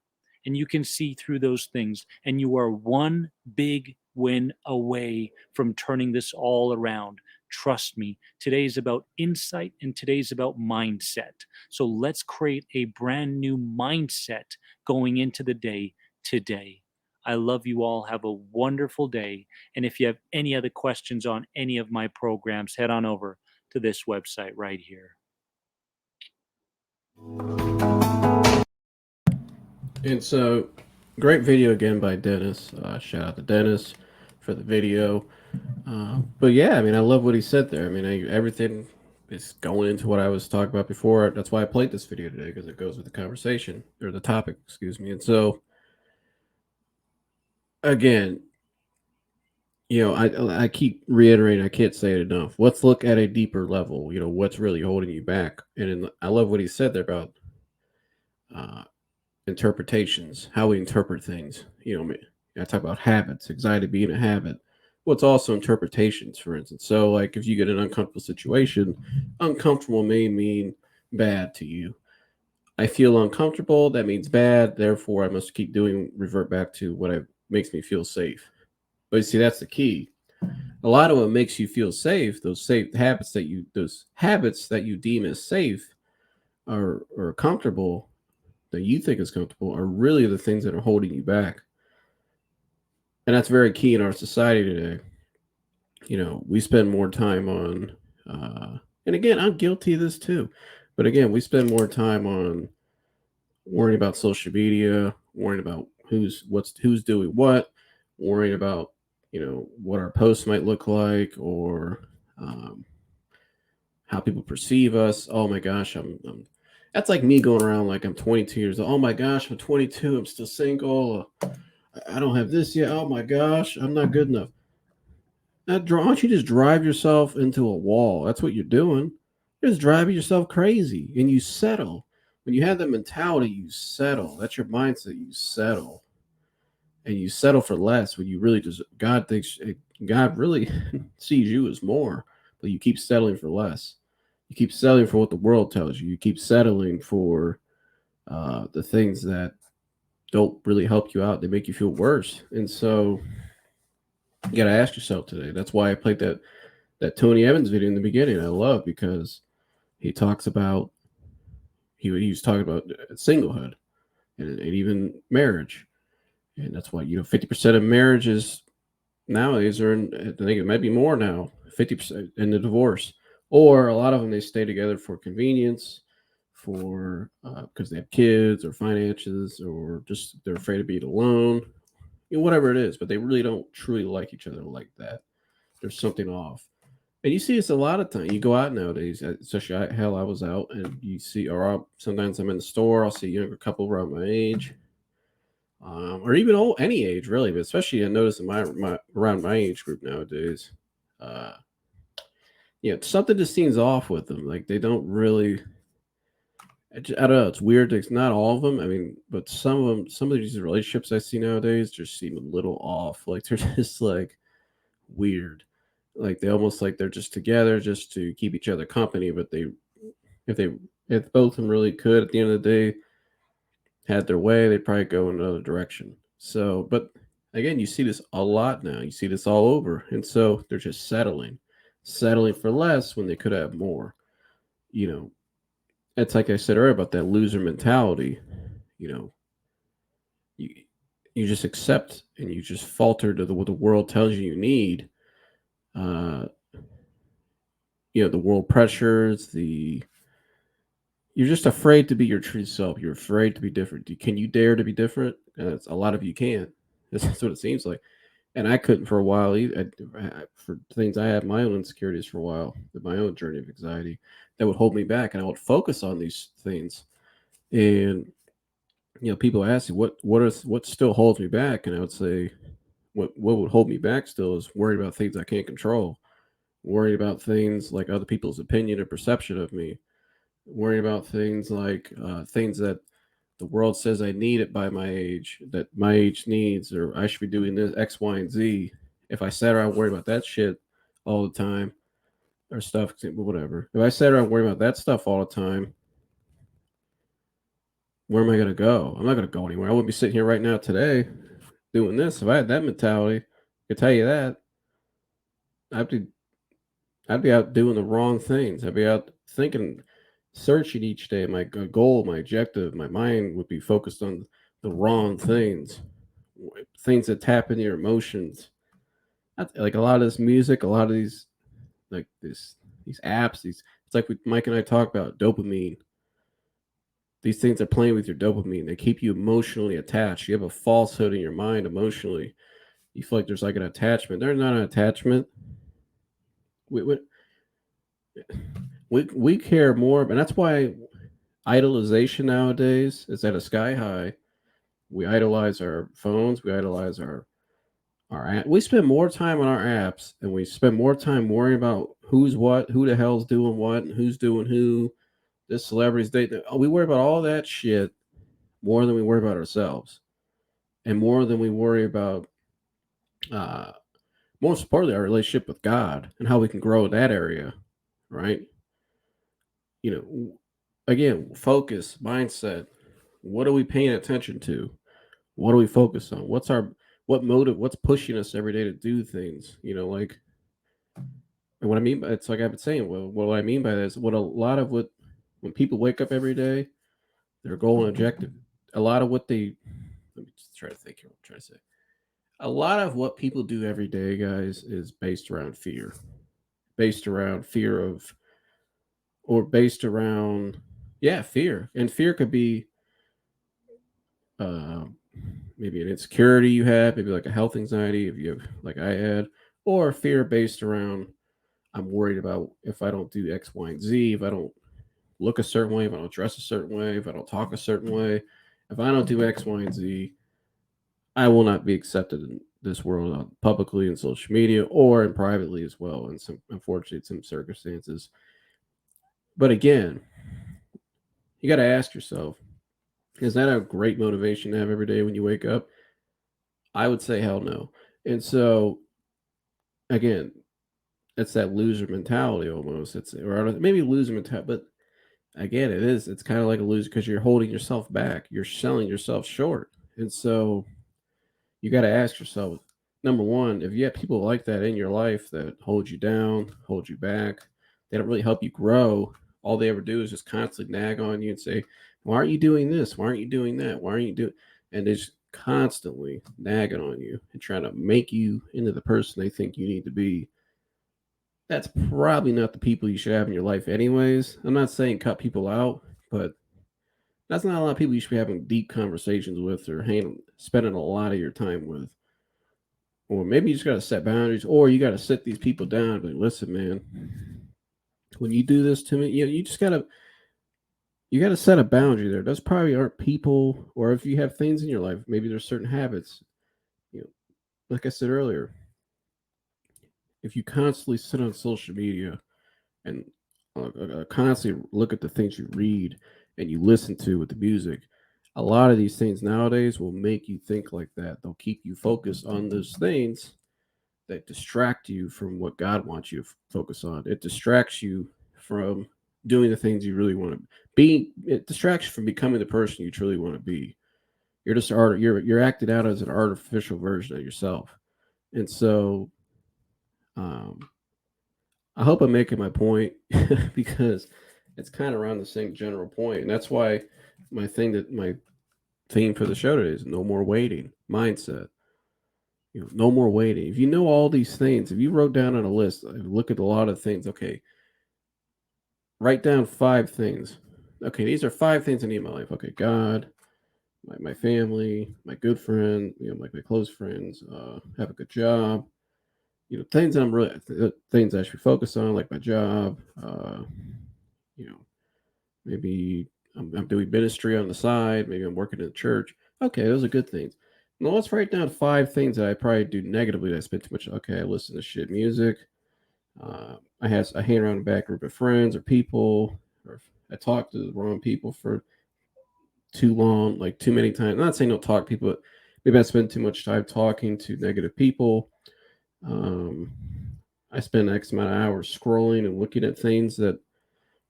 And you can see through those things. And you are one big win away from turning this all around. Trust me, today is about insight and today's about mindset. So let's create a brand new mindset going into the day today. I love you all. Have a wonderful day. And if you have any other questions on any of my programs, head on over to this website right here. And so, great video again by Dennis. Shout out to Dennis for the video. But yeah, I mean, I love what he said there. I mean, everything is going into what I was talking about before. That's why I played this video today, because it goes with the conversation or the topic, excuse me. And so, again, I keep reiterating, I can't say it enough. Let's look at a deeper level. What's really holding you back? And I love what he said there about uh, interpretations, how we interpret things. I talk about habits, anxiety being a habit. Well, it's also interpretations, for instance. So, like, if you get an uncomfortable situation, uncomfortable may mean bad to you. I feel uncomfortable, that means bad. Therefore, I must keep revert back to what makes me feel safe. But you see, that's the key. A lot of what makes you feel safe, those habits that you deem as safe or comfortable, that you think is comfortable, are really the things that are holding you back. And that's very key in our society today. We spend more time on, and again, I'm guilty of this too. But again, we spend more time on worrying about social media, worrying about who's doing what, worrying about what our posts might look like, or how people perceive us. Oh my gosh, that's like me going around like I'm 22 years old. Oh my gosh, I'm 22. I'm still single. I don't have this yet. Oh my gosh, I'm not good enough. Why don't you just drive yourself into a wall? That's what you're doing. You're just driving yourself crazy, and you settle. When you have that mentality, you settle. That's your mindset. You settle, and you settle for less. When you really just God really sees you as more, but you keep settling for less. You keep settling for what the world tells you. You keep settling for the things that don't really help you out. They make you feel worse, and so you got to ask yourself today. That's why I played that Tony Evans video in the beginning. I love, because he talks about he was talking about singlehood and even marriage, and that's why 50% of marriages nowadays are in, I think it might be more now. 50% in the divorce. Or a lot of them, they stay together for convenience, for because they have kids or finances, or just they're afraid of being alone, whatever it is. But they really don't truly like each other like that. There's something off. And you see this a lot of time. You go out nowadays, especially I was out, and you see, sometimes I'm in the store. I'll see a younger couple around my age, or even any age really, but especially I notice in my around my age group nowadays. Uh, something just seems off with them. Like they don't really. I don't know. It's weird. It's not all of them. I mean, but some of these relationships I see nowadays just seem a little off. Like they're just like weird. Like they almost like they're just together just to keep each other company. But if they, if both of them really could at the end of the day had their way, they'd probably go in another direction. So, but again, you see this a lot now. You see this all over, and so they're just settling for less when they could have more. You know, it's like I said earlier about that loser mentality. You know, you you just accept and you just falter to what the world tells you need. Uh, the world pressures, you're just afraid to be your true self. You're afraid to be different. Can you dare to be different? A lot of you can't. That's what it seems like. And I couldn't for a while either. For things I had my own insecurities for a while, my own journey of anxiety that would hold me back, and I would focus on these things. And people ask me what still holds me back, and I would say what would hold me back still is worried about things I can't control, worried about things like other people's opinion or perception of me, worrying about things like things that the world says I need it by my age, that my age needs, or I should be doing this X, Y, and Z. If I sat around worrying about that shit all the time, or stuff, whatever. If I sat around worrying about that stuff all the time, where am I gonna go? I'm not gonna go anywhere. I wouldn't be sitting here right now today doing this. If I had that mentality, I could tell you that I'd be I'd be out doing the wrong things. I'd be out thinking, searching each day. My goal, my objective, my mind would be focused on the wrong things, things that tap into your emotions. Like a lot of this music, a lot of these, like these apps, it's like Mike and I talk about dopamine. These things are playing with your dopamine. They keep you emotionally attached. You have a falsehood in your mind emotionally. You feel like there's like an attachment. There's not an attachment. We, we care more, and that's why idolization nowadays is at a sky high. We idolize our phones. We idolize our app. We spend more time on our apps, and we spend more time worrying about who's what, who the hell's doing what, and who's doing who. This celebrity's dating. We worry about all that shit more than we worry about ourselves, and more than we worry about, uh, most importantly, our relationship with God and how we can grow in that area, right? Again, focus, mindset. What are we paying attention to? What do we focus on? What motive? What's pushing us every day to do things? Like, and what I mean by it's like I've been saying. Well, what I mean by that is when people wake up every day, their goal and objective. A lot of what they let me just try to think here. What I'm trying to say. A lot of what people do every day, guys, is based around fear, based around fear of, or based around, yeah, fear. And fear could be uh, maybe an insecurity you have, maybe like a health anxiety if you have, like I had, or fear based around, I'm worried about if I don't do X, Y, and Z, if I don't look a certain way, if I don't dress a certain way, if I don't talk a certain way, if I don't do X, Y, and Z, I will not be accepted in this world, publicly in social media or in privately as well. And unfortunately, some circumstances. But again, you got to ask yourself, is that a great motivation to have every day when you wake up? I would say hell no. And so again, it's that loser mentality almost. Or maybe loser mentality, but again, it is. It's kind of like a loser because you're holding yourself back. You're selling yourself short. And so you got to ask yourself, number one, if you have people like that in your life that hold you down, hold you back, they don't really help you grow. All they ever do is just constantly nag on you and say, why aren't you doing this? Why aren't you doing that? Why aren't you doing? And they just constantly nagging on you and trying to make you into the person they think you need to be. that's probably not the people you should have in your life, anyways. I'm not saying cut people out, but that's not a lot of people you should be having deep conversations with or spending a lot of your time with. Or maybe you just got to set boundaries, or you got to sit these people down and be like, listen, man, when you do this to me, you just got to set a boundary there. Those probably aren't people, or if you have things in your life, maybe there's certain habits. You know, like I said earlier, if you constantly sit on social media and constantly look at the things you read and you listen to with the music, a lot of these things nowadays will make you think like that. They'll keep you focused on those things that distract you from what God wants you to focus on. It distracts you from doing the things you really want to be. It distracts you from becoming the person you truly want to be. You're just you're acting out as an artificial version of yourself. And so um, I hope I'm making my point because it's kind of around the same general point. And that's why my theme for the show today is no more waiting mindset. No more waiting. If you know all these things, if you wrote down on a list, look at a lot of things. Okay, write down 5 things. Okay, these are 5 things I need in my life. Okay, God, my family, my good friend, like my close friends, have a good job. Things that things I should focus on, like my job. You know, maybe I'm doing ministry on the side. Maybe I'm working in the church. Okay, those are good things. Now let's write down 5 things that I probably do negatively that I spend too much. Okay, I listen to shit music. I hang around a bad group of friends or people, or I talk to the wrong people for too long, like too many times. I'm not saying don't talk to people, but maybe I spend too much time talking to negative people. Um, I spend X amount of hours scrolling and looking at things that,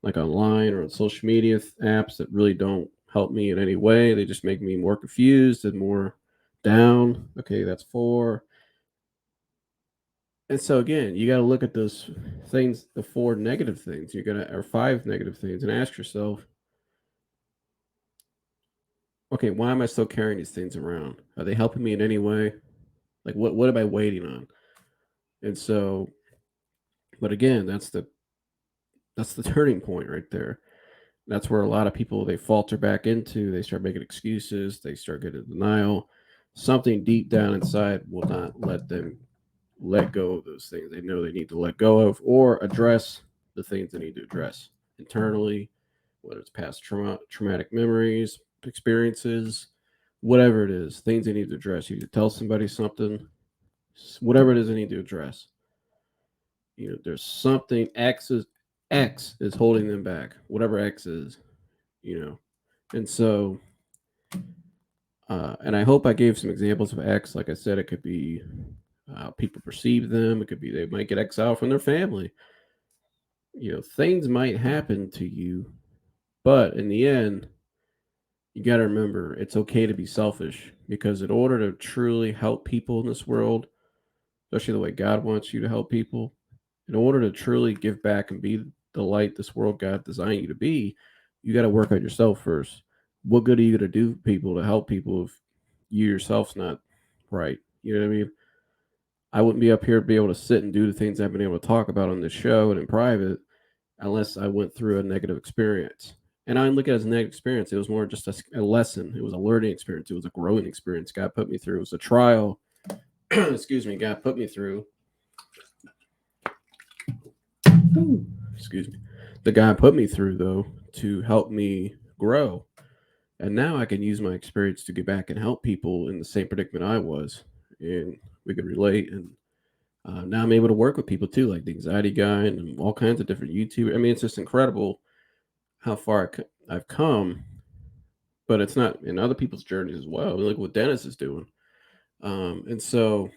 like online or on social media apps, that really don't help me in any way. They just make me more confused and more down. Okay, that's 4. And so again, you got to look at those things, the 4 negative things. Or 5 negative things, and ask yourself, okay, why am I still carrying these things around? Are they helping me in any way? Like, what am I waiting on? And so, but again, that's the turning point right there. That's where a lot of people, they falter back into. They start making excuses. They start getting denial. Something deep down inside will not let them let go of those things they know they need to let go of, or address the things they need to address internally, whether it's past traumatic memories, experiences, whatever it is, things they need to address. You need to tell somebody something, whatever it is they need to address. There's something X is holding them back, whatever X is, and so. And I hope I gave some examples of X. Like I said, it could be people perceive them. It could be they might get exiled from their family. Things might happen to you, but in the end, you got to remember it's okay to be selfish, because in order to truly help people in this world, especially the way God wants you to help people, in order to truly give back and be the light this world God designed you to be, you got to work on yourself first. What good are you going to do people to help people if you yourself's not right? You know what I mean? I wouldn't be up here to be able to sit and do the things I've been able to talk about on this show and in private unless I went through a negative experience. And I didn't look at it as a negative experience. It was more just a lesson. It was a learning experience. It was a growing experience God put me through. It was a trial. Excuse me. God put me through. Excuse me. The God put me through, though, to help me grow. And now I can use my experience to get back and help people in the same predicament I was. And we could relate. And now I'm able to work with people too, like the anxiety guy and all kinds of different YouTubers. I mean, it's just incredible how far I've come, but it's not in other people's journeys as well. I mean, look what Dennis is doing. And so,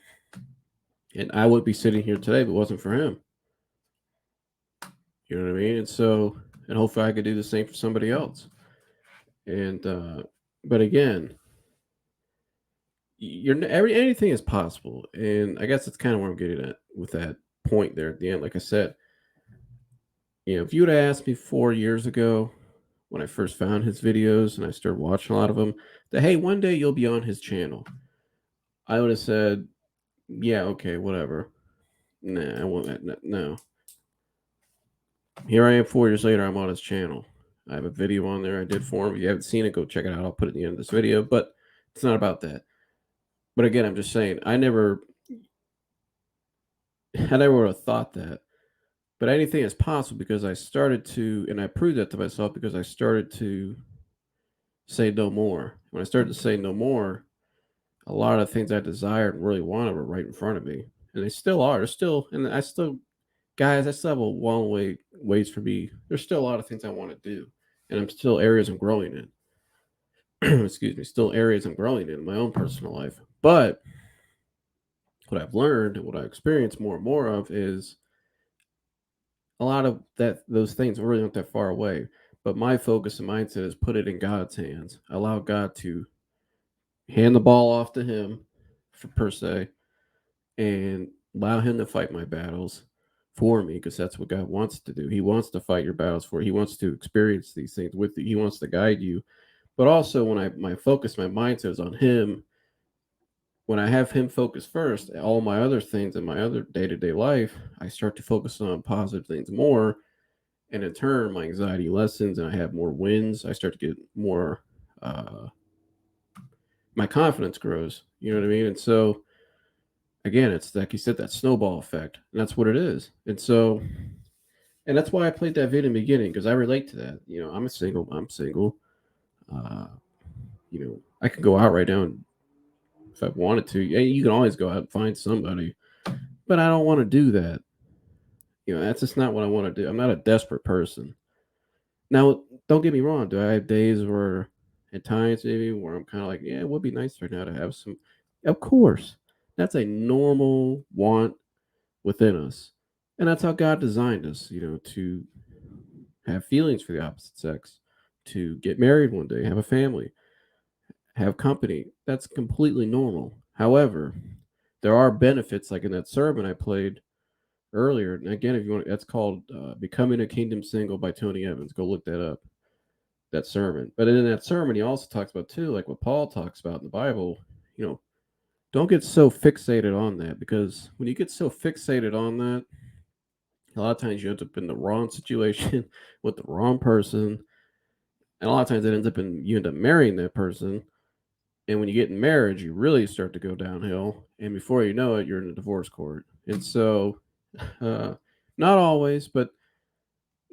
and I would be sitting here today if it wasn't for him. You know what I mean? And so, and hopefully I could do the same for somebody else. And, but again, anything is possible. And I guess that's kind of where I'm getting at with that point there at the end. Like I said, if you would have asked me 4 years ago when I first found his videos and I started watching a lot of them, that, hey, one day you'll be on his channel, I would have said, yeah, okay, whatever. Nah, I won't. No. Here I am 4 years later. I'm on his channel. I have a video on there I did for him. If you haven't seen it, go check it out. I'll put it at the end of this video. But it's not about that. But again, I'm just saying, I never would have thought that. But anything is possible because I started to, and I proved that to myself because I started to say no more. When I started to say no more, a lot of the things I desired and really wanted were right in front of me. And they still are. They're still, and I still, guys, I still have a long ways for me. There's still a lot of things I want to do. And I'm still areas I'm growing in. Excuse me, still areas I'm growing in my own personal life. But what I've learned and what I experience more and more of is a lot of those things really aren't that far away. But my focus and mindset is put it in God's hands. Allow God to hand the ball off to him per se and allow him to fight my battles for me because that's what God wants to do. He wants to fight your battles for you. He wants to experience these things with you. He wants to guide you. But also when my focus, my mindset is on him, when I have him focus first, all my other things in my other day-to-day life, I start to focus on positive things more. And in turn, my anxiety lessens and I have more wins. I start to get more, my confidence grows. You know what I mean? And so, again, it's like you said, that snowball effect. And that's what it is. And so, and that's why I played that video in the beginning because I relate to that. You know, I'm single. Uh, I could go out right now and if I wanted to. Yeah, you can always go out and find somebody, but I don't want to do that. That's just not what I want to do. I'm not a desperate person. Now, don't get me wrong. Do I have days where, at times maybe, where I'm kind of like, yeah, it would be nice right now to have some. Of course, that's a normal want within us, and that's how God designed us. To have feelings for the opposite sex, to get married one day, have a family, have company. That's completely normal. However, there are benefits, like in that sermon I played earlier. And again, if you want, that's called "Becoming a Kingdom Single" by Tony Evans. Go look that up. That sermon. But in that sermon, he also talks about too, like what Paul talks about in the Bible. Don't get so fixated on that because when you get so fixated on that, a lot of times you end up in the wrong situation with the wrong person, and a lot of times it ends up in you end up marrying that person. And when you get in marriage, you really start to go downhill, and before you know it, you're in a divorce court. And so, uh, not always, but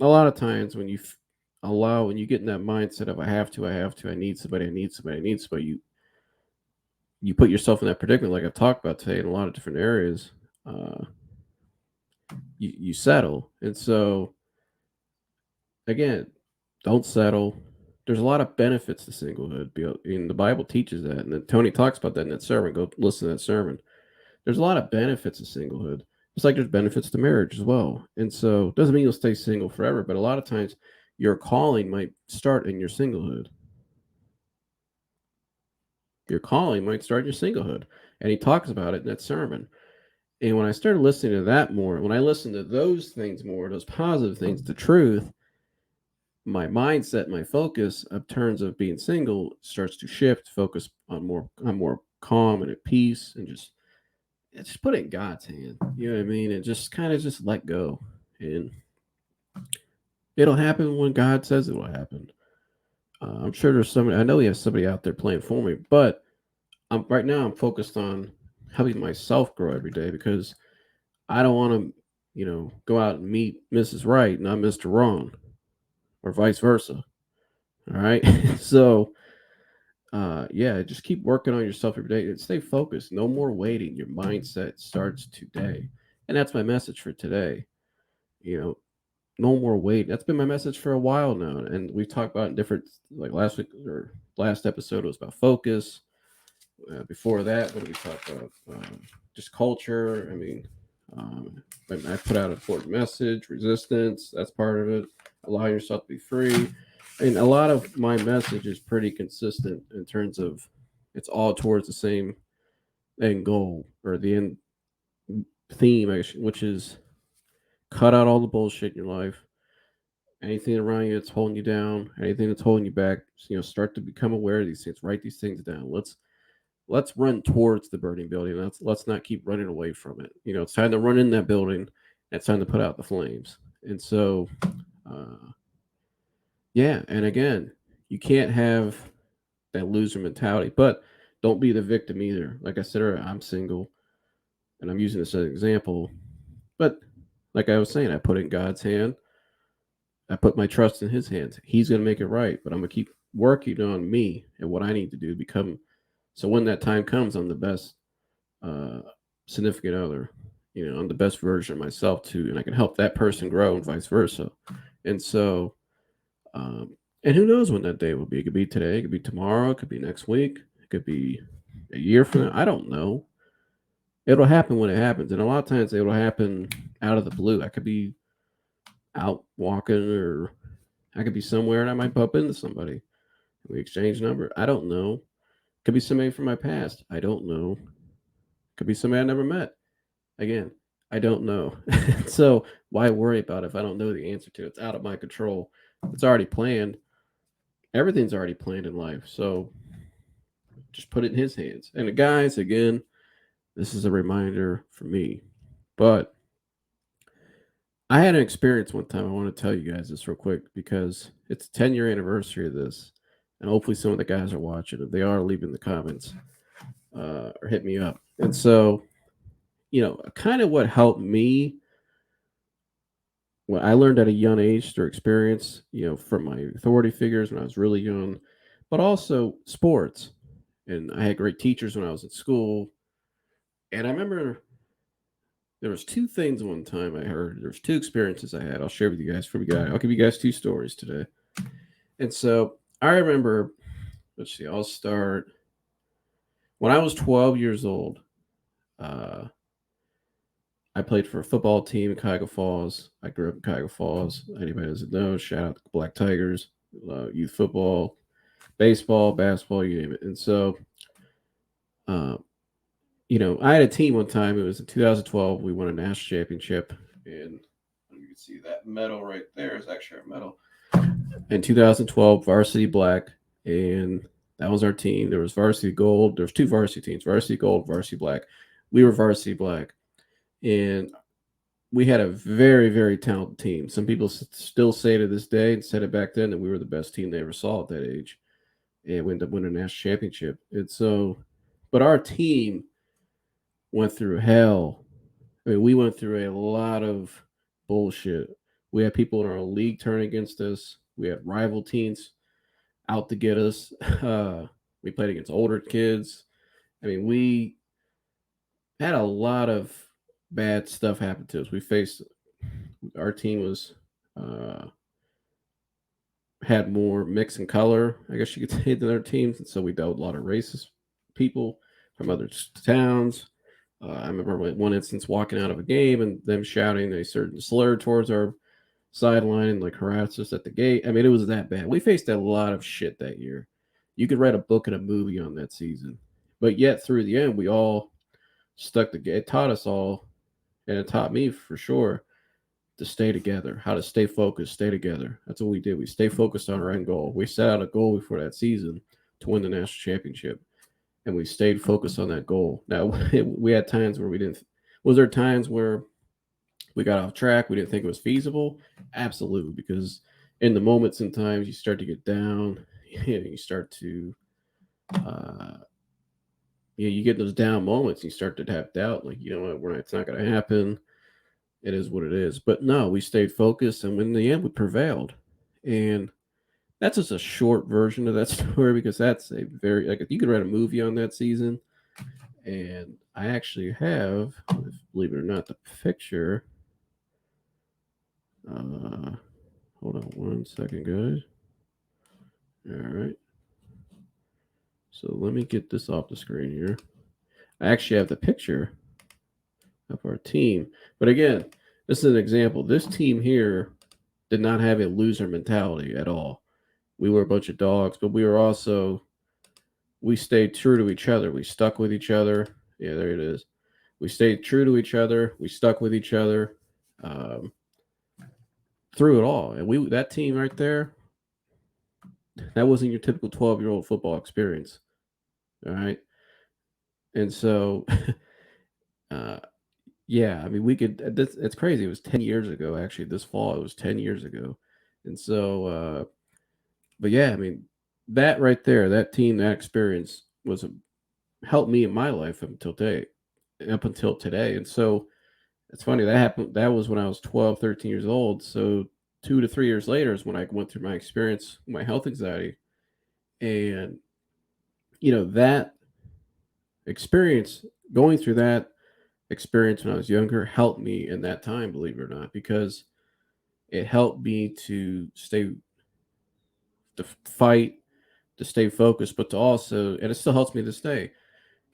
a lot of times when when you get in that mindset of I need somebody, you put yourself in that predicament, like I've talked about today in a lot of different areas. Uh, you settle, and so again, don't settle. There's a lot of benefits to singlehood. And the Bible teaches that, and then Tony talks about that in that sermon. Go listen to that sermon. There's a lot of benefits to singlehood. Just like there's benefits to marriage as well. And so it doesn't mean you'll stay single forever, but a lot of times your calling might start in your singlehood. Your calling might start in your singlehood. And he talks about it in that sermon. And when I started listening to that more, when I listened to those things more, those positive things, the truth, my mindset, my focus of terms of being single starts to shift, focus on I'm more calm and at peace and just put it in God's hand. You know what I mean? And just kind of just let go. And it'll happen when God says it will happen. I'm sure there's somebody, I know he has somebody out there playing for me, but right now I'm focused on helping myself grow every day because I don't want to, go out and meet Mrs. Right, not Mr. Wrong, or vice versa. All right. So, yeah, just keep working on yourself every day and stay focused. No more waiting. Your mindset starts today. And that's my message for today. No more waiting. That's been my message for a while now. And we've talked about in different, like last week or last episode was about focus. Before that, what did we talk about? Just culture. I mean, I put out an important message, resistance. That's part of it. Allow yourself to be free. And a lot of my message is pretty consistent in terms of it's all towards the same end goal or the end theme, actually, which is cut out all the bullshit in your life. Anything around you that's holding you down, anything that's holding you back, start to become aware of these things. Write these things down. Let's run towards the burning building. Let's not keep running away from it. It's time to run in that building. It's time to put out the flames. And so, yeah, and again, you can't have that loser mentality, but don't be the victim either. Like I said earlier, I'm single, and I'm using this as an example. But like I was saying, I put it in God's hand. I put my trust in His hands. He's going to make it right, but I'm going to keep working on me and what I need to do to become. So when that time comes, I'm the best uh, significant other. I'm the best version of myself too, and I can help that person grow and vice versa. And so, um, and who knows when that day will be? It could be today, it could be tomorrow, it could be next week, it could be a year from now. I don't know. It'll happen when it happens, and a lot of times it'll happen out of the blue. I could be out walking, or I could be somewhere and I might bump into somebody. We exchange number. I don't know. Could be somebody from my past. I don't know. Could be somebody I never met. Again, I don't know. So why worry about it if I don't know the answer to it? It's out of my control. It's already planned. Everything's already planned in life. So just put it in His hands. And the guys, again, this is a reminder for me. But I had an experience one time. I want to tell you guys this real quick because it's a 10-year anniversary of this. And hopefully some of the guys are watching. If they are, leave in the comments or hit me up. And so, kind of what helped me, what I learned at a young age through experience, from my authority figures when I was really young, but also sports. And I had great teachers when I was at school. And I remember there was two things one time I heard. There's two experiences I had. I'll share with you guys. I'll give you guys two stories today. And so I remember, let's see, I'll start when I was 12 years old. Uh, I played for a football team in Cuyahoga Falls. I grew up in Cuyahoga Falls. Anybody doesn't know, shout out to Black Tigers, youth football, baseball, basketball, you name it. And so, uh, I had a team one time. It was in 2012. We won a national championship. And you can see that medal right there is actually our medal. In 2012, varsity black. And that was our team. There was varsity gold. There was two varsity teams, varsity gold, varsity black. We were varsity black. And we had a very, very talented team. Some people still say to this day, and said it back then, that we were the best team they ever saw at that age. And we ended up winning a national championship. And so, but our team went through hell. I mean, we went through a lot of bullshit. We had people in our league turn against us. We had rival teams out to get us. We played against older kids. I mean, we had a lot of bad stuff happen to us. Our team was had more mix and color, I guess you could say, than their teams, and so we dealt with a lot of racist people from other towns. I remember one instance walking out of a game and them shouting a certain slur towards our sideline and like harassed us at the gate. I mean, it was that bad. We faced a lot of shit that year. You could write a book and a movie on that season, but yet through the end, we all stuck together. It taught us all, and it taught me for sure to stay together, how to stay focused, stay together. That's what we did. We stay focused on our end goal. We set out a goal before that season to win the national championship, and we stayed focused on that goal. Now, we had times where we didn't. Was there times where we got off track? We didn't think it was feasible? Absolutely, because in the moments and times you start to get down, you start to, you get those down moments. You start to have doubt, like, you know what, it's not going to happen. It is what it is. But no, we stayed focused, and in the end, we prevailed. And that's just a short version of that story, because that's a very, like, you could write a movie on that season. And I actually have, believe it or not, the picture. Hold on one second, guys. All right. So let me get this off the screen here. I actually have the picture of our team. But again, this is an example. This team here did not have a loser mentality at all. We were a bunch of dogs, but we stayed true to each other. We stuck with each other. Yeah, there it is. We stayed true to each other. We stuck with each other through it all. And that team right there, that wasn't your typical 12-year-old football experience. All right. And so, Yeah, I mean, we could. It's crazy. It was 10 years ago. Actually, this fall, it was 10 years ago, and so. But yeah, I mean, that right there, that team, that experience was helped me in my life up until today. And so it's funny that happened. That was when I was 12, 13 years old. So 2 to 3 years later is when I went through my experience, with my health anxiety, and that experience, going through that experience when I was younger, helped me in that time. Believe it or not, because it helped me to fight, to stay focused, but to also, and it still helps me to stay.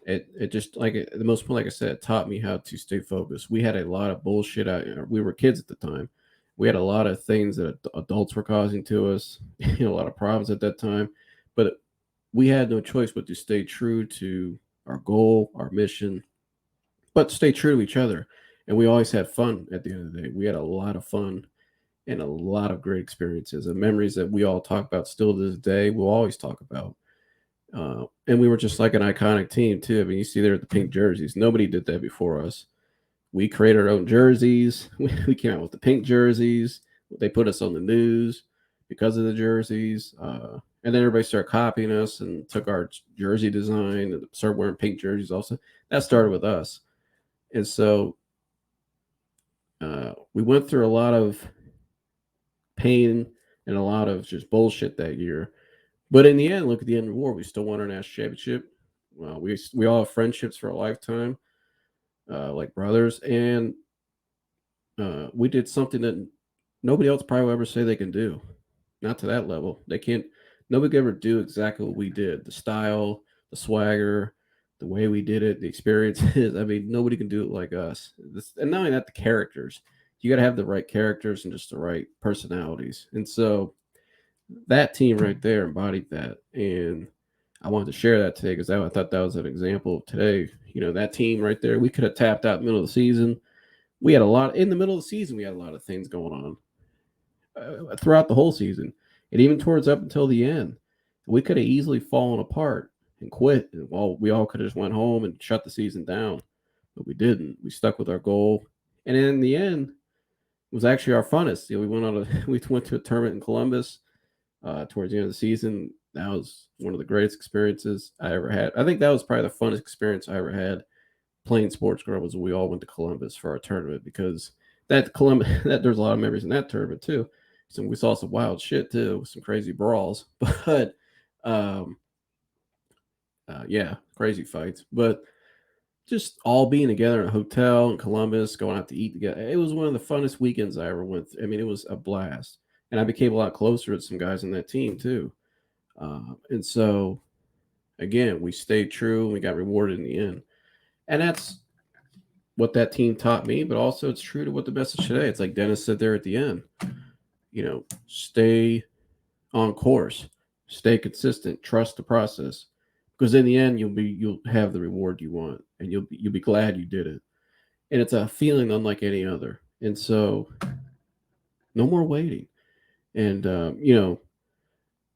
It just the most point, like I said, it taught me how to stay focused. We had a lot of bullshit out. We were kids at the time. We had a lot of things that adults were causing to us, a lot of problems at that time. But we had no choice but to stay true to our goal, our mission, but stay true to each other. And we always had fun at the end of the day. We had a lot of fun and a lot of great experiences and memories that we all talk about still to this day. We'll always talk about. And we were just like an iconic team too. I mean, you see there the pink jerseys. Nobody did that before us. We created our own jerseys. We came out with the pink jerseys. They put us on the news because of the jerseys. And then everybody started copying us and took our jersey design and started wearing pink jerseys also. That started with us. And so we went through a lot of pain and a lot of just bullshit that year. But in the end, look at the end of the war. We still won our national championship. We all have friendships for a lifetime, like brothers, and we did something that nobody else probably will ever say they can do. Not to that level. They can't. Nobody could ever do exactly what we did. The style, the swagger, the way we did it, the experiences. I mean, nobody can do it like us. And not only that, the characters. You got to have the right characters and just the right personalities. And so that team right there embodied that. And I wanted to share that today because I thought that was an example of today. That team right there, we could have tapped out middle of the season. We had a lot in the middle of the season. We had a lot of things going on throughout the whole season, and even towards up until the end. We could have easily fallen apart and quit. And we all could have just went home and shut the season down, but we didn't. We stuck with our goal, and in the end, it was actually our funnest. We we went to a tournament in Columbus towards the end of the season. That was one of the greatest experiences I ever had. I think that was probably the funnest experience I ever had playing sports growing up. Was we all went to Columbus for our tournament because that Columbus there's a lot of memories in that tournament too. So we saw some wild shit too, some crazy brawls, but yeah, crazy fights. But just all being together in a hotel in Columbus, going out to eat together. It was one of the funnest weekends I ever went through. I mean, it was a blast. And I became a lot closer with some guys on that team too. And so, again, we stayed true and we got rewarded in the end. And that's what that team taught me, but also it's true to what the message today. It's like Dennis said there at the end, stay on course, stay consistent, trust the process. Because in the end, you'll have the reward you want, and you'll be glad you did it. And it's a feeling unlike any other. And so, no more waiting. And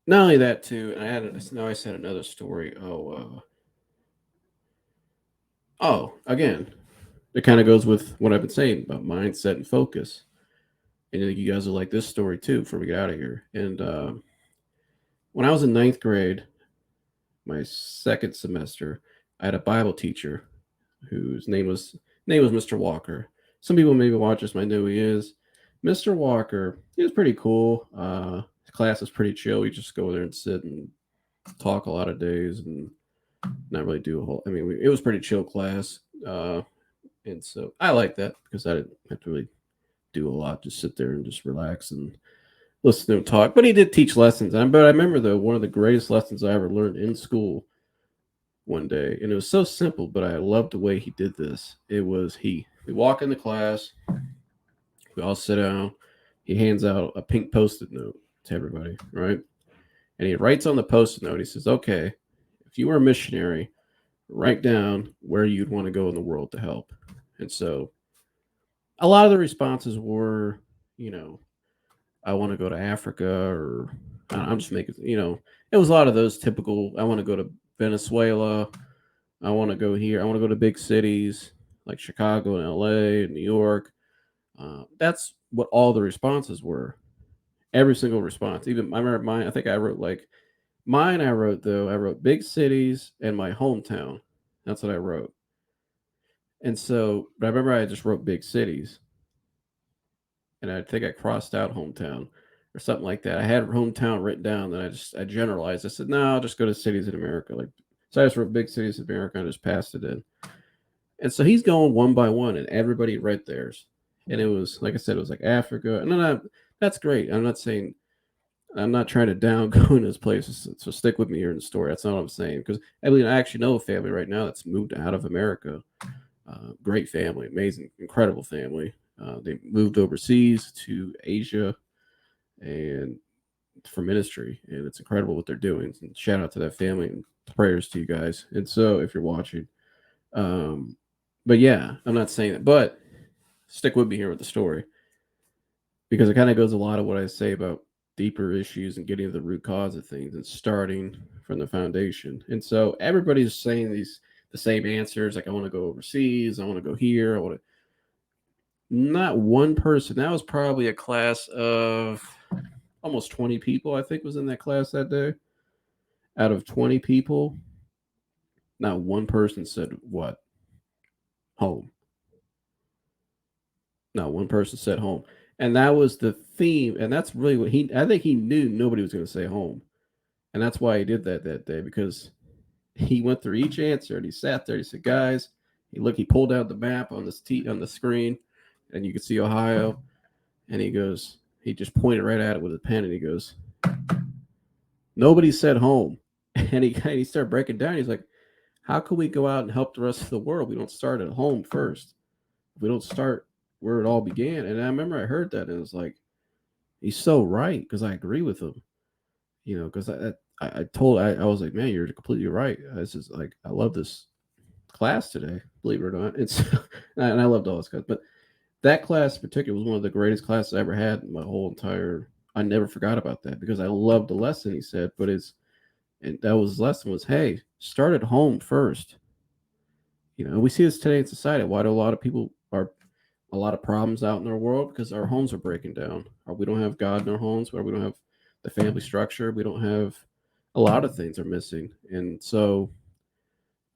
not only that too. And I said another story. Again, it kind of goes with what I've been saying about mindset and focus. And I think you guys will like this story too before we get out of here. And when I was in ninth grade, my second semester, I had a Bible teacher whose name was Mr. Walker. Some people maybe watch this might know who he is. Mr. Walker, he was pretty cool. His class was pretty chill. We just go there and sit and talk a lot of days and not really do a whole. I mean, it was pretty chill class, and so I like that because I didn't have to really do a lot. Just sit there and just relax and listen to him talk. But he did teach lessons. But I remember though one of the greatest lessons I ever learned in school one day, and it was so simple, but I loved the way he did this. We walk into class, we all sit down. He hands out a pink post-it note to everybody, right? And he writes on the post-it note. He says, "Okay, if you were a missionary, write down where you'd want to go in the world to help." And so a lot of the responses were, I want to go to Africa, or I'm just making, it was a lot of those typical, I want to go to Venezuela. I want to go here. I want to go to big cities. like Chicago and LA and New York. That's what all the responses were. Every single response. Even I remember mine. I think I wrote like mine. I wrote big cities and my hometown. That's what I wrote. And so, but I remember I just wrote big cities, and I think I crossed out hometown or something like that. I had hometown written down, then I generalized. I said, no, I'll just go to cities in America. Like, so I just wrote big cities in America and just passed it in. And so he's going one by one, and everybody read theirs. And it was, like I said, it was like Africa. And then that's great. I'm not trying to down going to those places. So stick with me here in the story. That's not what I'm saying. Because I actually know a family right now that's moved out of America. Great family, amazing, incredible family. They moved overseas to Asia and for ministry, and it's incredible what they're doing. And shout out to that family and prayers to you guys. And so, if you're watching, but yeah, I'm not saying that, but stick with me here with the story because it kind of goes a lot of what I say about deeper issues and getting to the root cause of things and starting from the foundation. And so everybody's saying the same answers, like I want to go overseas, I want to go here, I want to. Not one person. That was probably a class of almost 20 people, I think, was in that class that day. Out of 20 people, not one person said what? Home. Not one person said home. And that was the theme. And that's really what I think he knew nobody was going to say home. And that's why he did that day because he went through each answer and he sat there. He said, guys, he pulled out the map on on the screen and you could see Ohio. And he just pointed right at it with a pen and he goes, nobody said home. And he started breaking down. He's like, how can we go out and help the rest of the world? We don't start at home first. We don't start where it all began. And I remember I heard that and it was like, he's so right because I agree with him. You know, because I was like, man, you're completely right. This is like, I love this class today, believe it or not. And I loved all this class, but that class in particular was one of the greatest classes I ever had in my whole entire. I never forgot about that because I loved the lesson he said. And that was his lesson was, hey, start at home first. You know, we see this today in society. Why do a lot of problems out in our world? Because our homes are breaking down. Or we don't have God in our homes, or we don't have the family structure. We don't have a lot of things are missing. And so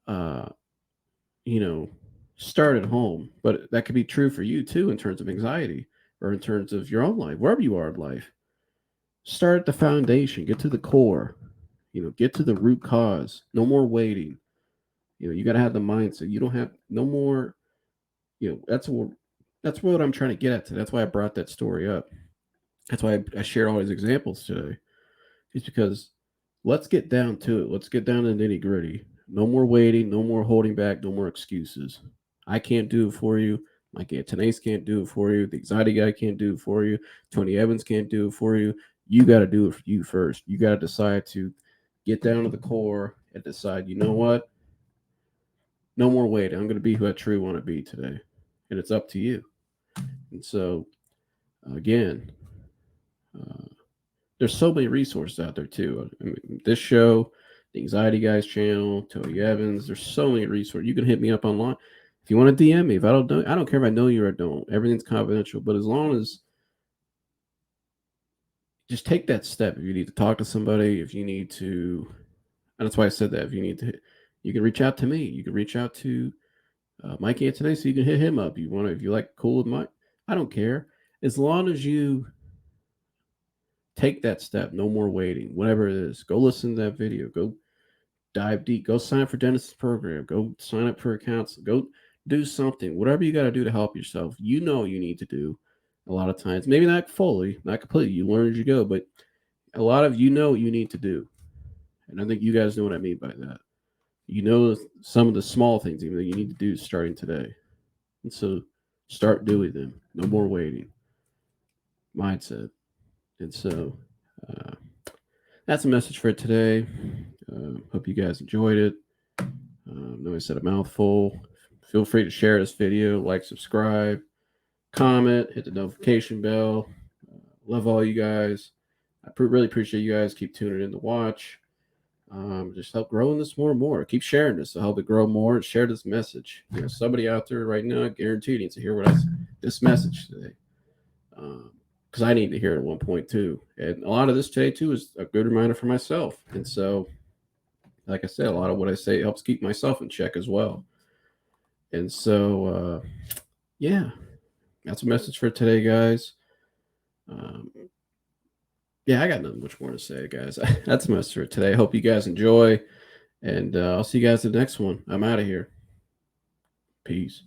uh, you know, start at home. But that could be true for you too in terms of anxiety or in terms of your own life, wherever you are in life. Start at the foundation, get to the core, get to the root cause. No more waiting. You got to have the mindset. You don't have no more, that's what I'm trying to get at today. That's why I brought that story up. That's why I shared all these examples today. It's because let's get down to it. Let's get down to the nitty gritty. No more waiting, no more holding back, no more excuses. I can't do it for you. Mike Antonace can't do it for you. The anxiety guy can't do it for you. Tony Evans can't do it for you. You got to do it for you first. You got to decide to get down to the core and decide, you know what? No more waiting. I'm going to be who I truly want to be today. And it's up to you. And so, again, there's so many resources out there too. I mean, this show, the Anxiety Guys channel, Tony Evans. There's so many resources. You can hit me up online if you want to DM me. If I don't know, I don't care if I know you or don't. Everything's confidential. But as long as just take that step. If you need to talk to somebody, if you need to, and that's why I said that. If you need to, you can reach out to me. You can reach out to Mike Anthony, so you can hit him up. If you like cool with Mike, I don't care. As long as you take that step, no more waiting, whatever it is. Go listen to that video. Go dive deep. Go sign up for Dennis's program. Go sign up for a counselor. Go do something. Whatever you got to do to help yourself. You need to do a lot of times. Maybe not fully, not completely. You learn as you go, but a lot of what you need to do. And I think you guys know what I mean by that. Some of the small things even that you need to do starting today. And so start doing them. No more waiting. Mindset. And so that's a message for today. Hope you guys enjoyed it. I know I said a mouthful. Feel free to share this video, like, subscribe, comment, hit the notification bell. Love all you guys. I really appreciate you guys. Keep tuning in to watch. Just help growing this more and more. Keep sharing this to help it grow more and share this message. Somebody out there right now, guaranteed, needs to hear this message today. Because I need to hear it at one point too. And a lot of this today too is a good reminder for myself. And so, like I said, a lot of what I say helps keep myself in check as well. And so, yeah, that's a message for today, guys. Yeah, I got nothing much more to say, guys. That's a message for today. I hope you guys enjoy. And I'll see you guys in the next one. I'm out of here. Peace.